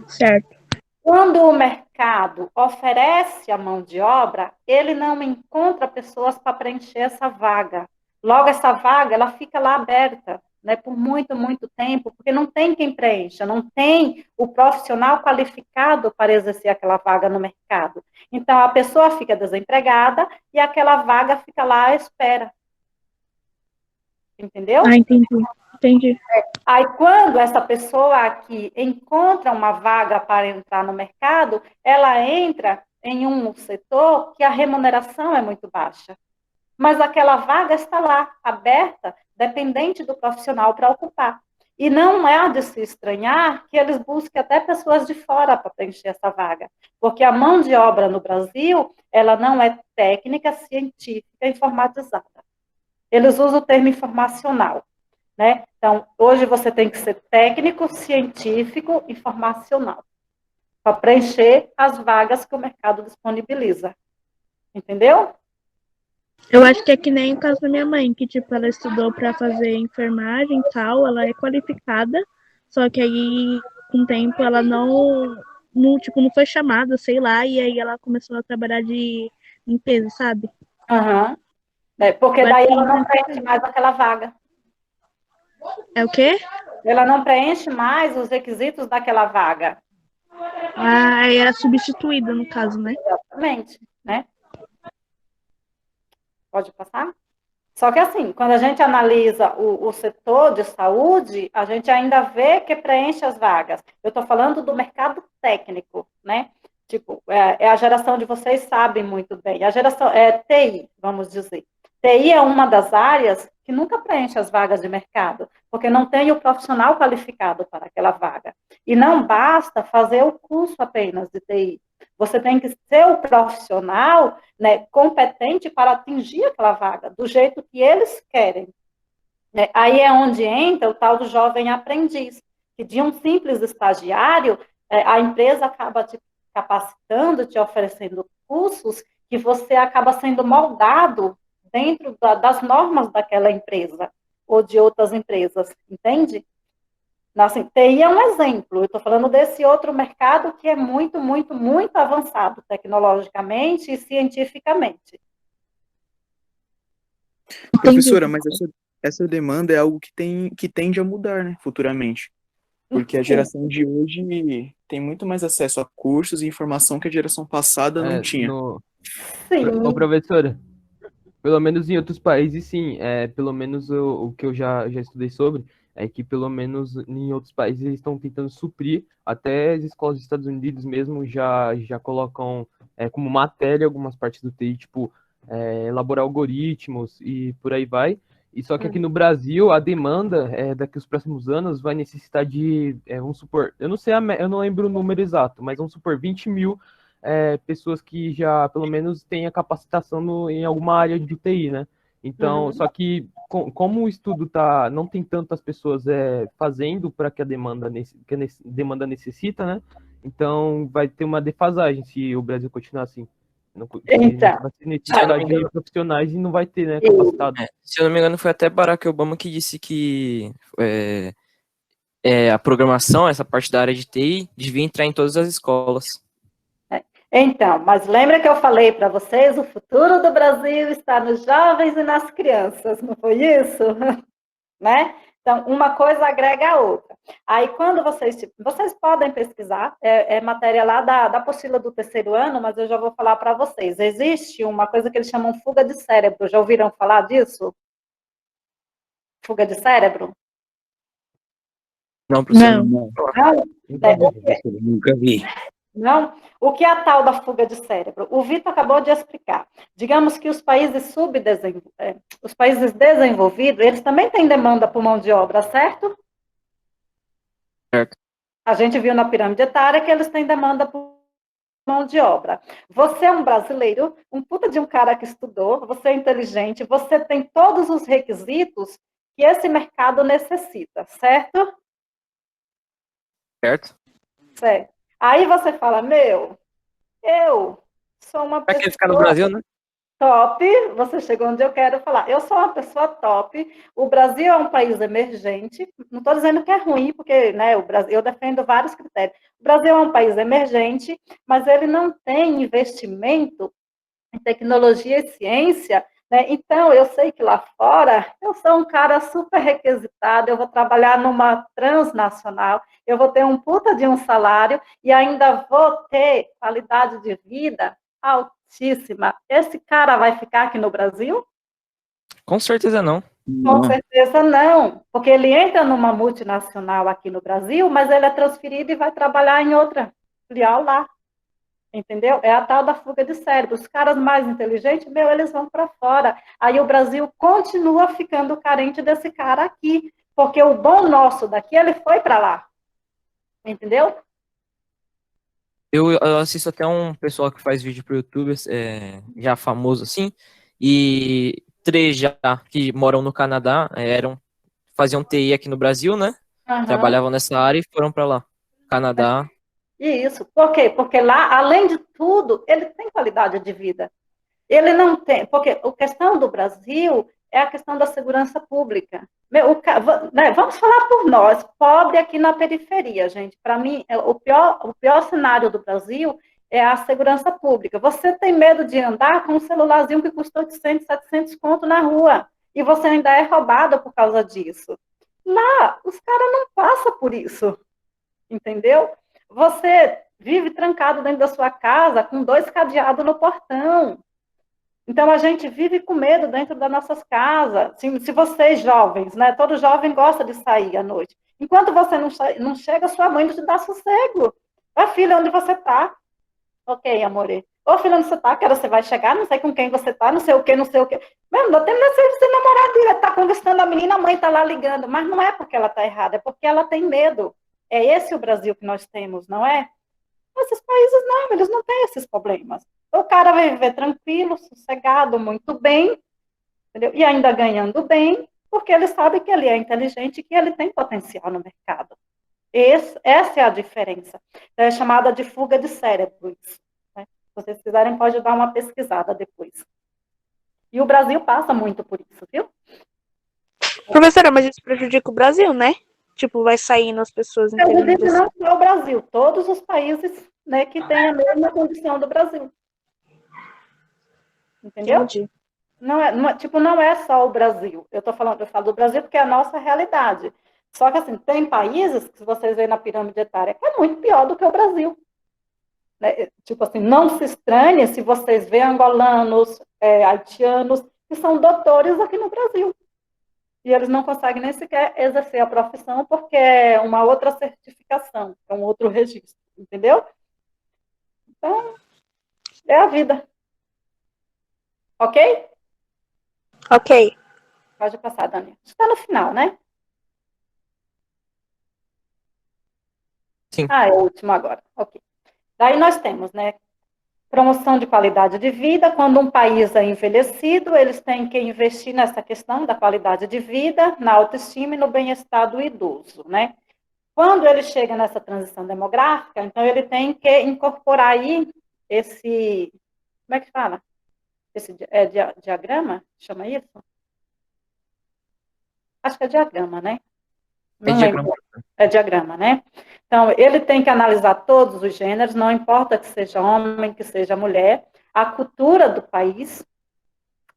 Certo. Quando o mercado oferece a mão de obra, ele não encontra pessoas para preencher essa vaga. Logo, essa vaga ela fica lá aberta, né, por muito, muito tempo, porque não tem quem preencha, não tem o profissional qualificado para exercer aquela vaga no mercado. Então, a pessoa fica desempregada e aquela vaga fica lá à espera. Entendeu? Ah, entendi. Aí, quando essa pessoa aqui encontra uma vaga para entrar no mercado, ela entra em um setor que a remuneração é muito baixa. Mas aquela vaga está lá, aberta, dependente do profissional para ocupar. E não é de se estranhar que eles busquem até pessoas de fora para preencher essa vaga, porque a mão de obra no Brasil, ela não é técnica, científica, informatizada. Eles usam o termo informacional, né? Então, hoje você tem que ser técnico, científico, informacional, para preencher as vagas que o mercado disponibiliza. Entendeu? Eu acho que é que nem o caso da minha mãe, que, tipo, ela estudou para fazer enfermagem e tal, ela é qualificada, só que aí, com o tempo, ela não foi chamada, sei lá, e aí ela começou a trabalhar de limpeza, sabe? Uhum. Porque daí ela não preenche mais aquela vaga. É o quê? Ela não preenche mais os requisitos daquela vaga. Ah, aí era substituída, no caso, né? Exatamente, né? Pode passar? Só que assim, quando a gente analisa o setor de saúde, a gente ainda vê que preenche as vagas. Eu estou falando do mercado técnico, né? Tipo, é a geração de vocês sabem muito bem. A geração é TI, vamos dizer. TI é uma das áreas que nunca preenche as vagas de mercado, porque não tem o profissional qualificado para aquela vaga. E não basta fazer o curso apenas de TI. Você tem que ser o profissional, né, competente para atingir aquela vaga, do jeito que eles querem. Aí é onde entra o tal do jovem aprendiz, que de um simples estagiário, a empresa acaba te capacitando, te oferecendo cursos, que você acaba sendo moldado dentro das normas daquela empresa, ou de outras empresas, entende? Assim, TI é um exemplo, eu estou falando desse outro mercado que é muito, muito, muito avançado tecnologicamente e cientificamente. Professora, mas essa demanda é algo que tende a mudar, né, futuramente. Porque a geração de hoje tem muito mais acesso a cursos e informação que a geração passada não tinha. Ô, professora, pelo menos em outros países, sim. Pelo menos o que eu já estudei sobre é que, pelo menos em outros países, eles estão tentando suprir. Até as escolas dos Estados Unidos mesmo já colocam como matéria algumas partes do TI, tipo, elaborar algoritmos e por aí vai. E só que aqui no Brasil, a demanda daqui os próximos anos vai necessitar de, vamos supor, eu não sei, eu não lembro o número exato, mas vamos supor, 20 mil pessoas que já, pelo menos, têm a capacitação em alguma área de TI, né? Então, só que como o estudo não tem tantas pessoas fazendo para que que a demanda necessita, né? Então, vai ter uma defasagem se o Brasil continuar assim. Então, vai ter necessidade de profissionais e não vai ter, né, capacitado. Se eu não me engano, foi até Barack Obama que disse que a programação, essa parte da área de TI, devia entrar em todas as escolas. Então, mas lembra que eu falei para vocês, o futuro do Brasil está nos jovens e nas crianças, não foi isso? Né? Então, uma coisa agrega a outra. Aí, quando vocês podem pesquisar, é matéria lá da apostila do terceiro ano, mas eu já vou falar para vocês. Existe uma coisa que eles chamam fuga de cérebro. Já ouviram falar disso? Fuga de cérebro? Não, professor. Não? Nunca vi. Não? O que é a tal da fuga de cérebro? O Vitor acabou de explicar. Digamos que os países desenvolvidos, eles também têm demanda por mão de obra, certo? Certo. A gente viu na pirâmide etária que eles têm demanda por mão de obra. Você é um brasileiro, um puta de um cara que estudou, você é inteligente, você tem todos os requisitos que esse mercado necessita, certo? Certo. Certo. Aí você fala, eu sou uma Pra que pessoa ficar no Brasil, né? top, você chegou onde eu quero falar. Eu sou uma pessoa top, o Brasil é um país emergente, não estou dizendo que é ruim, porque né, o Brasil, eu defendo vários critérios. O Brasil é um país emergente, mas ele não tem investimento em tecnologia e ciência, né? Então, eu sei que lá fora, eu sou um cara super requisitado, eu vou trabalhar numa transnacional, eu vou ter um puta de um salário e ainda vou ter qualidade de vida altíssima. Esse cara vai ficar aqui no Brasil? Com certeza não. Com certeza não, porque ele entra numa multinacional aqui no Brasil, mas ele é transferido e vai trabalhar em outra filial lá. Entendeu? É a tal da fuga de cérebro. Os caras mais inteligentes, eles vão para fora. Aí o Brasil continua ficando carente desse cara aqui, porque o bom nosso daqui, ele foi para lá. Entendeu? Eu assisto até um pessoal que faz vídeo pro YouTube, já famoso assim, e 3 já que moram no Canadá, faziam TI aqui no Brasil, né? Trabalhavam nessa área e foram para lá. Canadá. Isso. Por quê? Porque lá, além de tudo, ele tem qualidade de vida. Ele não tem, porque a questão do Brasil é a questão da segurança pública. Vamos falar por nós, pobre aqui na periferia, gente. Para mim, o pior cenário do Brasil é a segurança pública. Você tem medo de andar com um celularzinho que custou 800, 700 conto na rua, e você ainda é roubado por causa disso. Lá, os caras não passam por isso, entendeu? Você vive trancado dentro da sua casa com 2 cadeados no portão. Então, a gente vive com medo dentro das nossas casas. Se vocês jovens, né? Todo jovem gosta de sair à noite. Enquanto você não chega, sua mãe não te dá sossego. Ah, filha, onde você está? Ok, amore. Ô, filha, onde você está? Que hora você vai chegar? Não sei com quem você está, não sei o quê, não sei o quê. Mesmo, não tem ser namoradinha, está conquistando a menina, a mãe está lá ligando. Mas não é porque ela está errada, é porque ela tem medo. É esse o Brasil que nós temos, não é? Esses países não, eles não têm esses problemas. O cara vai viver tranquilo, sossegado, muito bem, entendeu? E ainda ganhando bem, porque ele sabe que ele é inteligente e que ele tem potencial no mercado. Essa é a diferença. É chamada de fuga de cérebros. Né? Se vocês quiserem, pode dar uma pesquisada depois. E o Brasil passa muito por isso, viu? Professora, mas isso prejudica o Brasil, né? Tipo, vai saindo as pessoas inteligentes. Não só o Brasil, todos os países, né, que têm a mesma condição do Brasil. Entendeu? Entendi. Não é só o Brasil. Eu falo do Brasil porque é a nossa realidade. Só que, assim, tem países que vocês veem na pirâmide etária que é muito pior do que o Brasil. Né? Tipo assim, não se estranhe se vocês veem angolanos, haitianos, que são doutores aqui no Brasil. E eles não conseguem nem sequer exercer a profissão porque é uma outra certificação, é um outro registro, entendeu? Então, é a vida. Ok? Ok. Pode passar, Dani. Está no final, né? Sim. Ah, é o último agora. Ok. Daí nós temos, né? Promoção de qualidade de vida. Quando um país é envelhecido, eles têm que investir nessa questão da qualidade de vida, na autoestima e no bem-estar do idoso, né? Quando ele chega nessa transição demográfica, então ele tem que incorporar aí esse, como é que fala? Esse diagrama? Chama isso? Acho que é diagrama, né? Não lembro. É diagrama, né? Então, ele tem que analisar todos os gêneros, não importa que seja homem, que seja mulher, a cultura do país,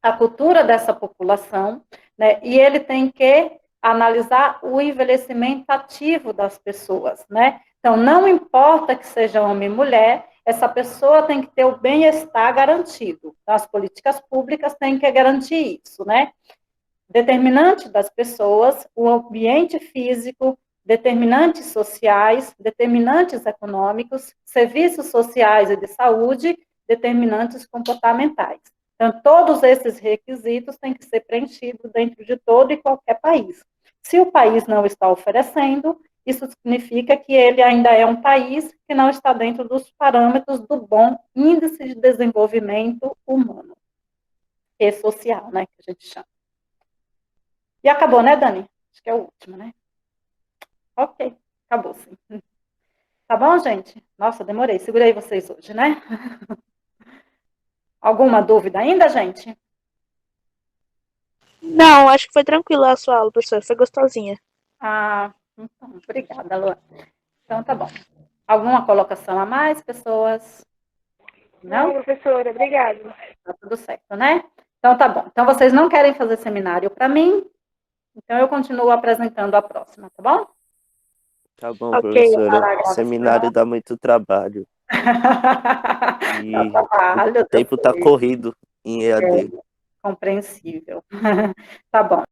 a cultura dessa população, né? E ele tem que analisar o envelhecimento ativo das pessoas, né? Então, não importa que seja homem ou mulher, essa pessoa tem que ter o bem-estar garantido. As políticas públicas têm que garantir isso, né? Determinante das pessoas, o ambiente físico, determinantes sociais, determinantes econômicos, serviços sociais e de saúde, determinantes comportamentais. Então, todos esses requisitos têm que ser preenchidos dentro de todo e qualquer país. Se o país não está oferecendo, isso significa que ele ainda é um país que não está dentro dos parâmetros do bom índice de desenvolvimento humano e social, né, que a gente chama. E acabou, né, Dani? Acho que é o último, né? Ok, acabou sim. Tá bom, gente? Nossa, demorei. Segurei vocês hoje, né? Alguma dúvida ainda, gente? Não, acho que foi tranquila a sua aula, professora. Foi gostosinha. Ah, então, obrigada, Luana. Então, tá bom. Alguma colocação a mais, pessoas? Não? Não, professora, obrigada. Tá tudo certo, né? Então, tá bom. Então, vocês não querem fazer seminário para mim? Então, eu continuo apresentando a próxima, tá bom? Tá bom, Ok. professora. Seminário dá muito trabalho. E Trabalho, o tempo tá corrido em EAD. compreensível. Tá bom.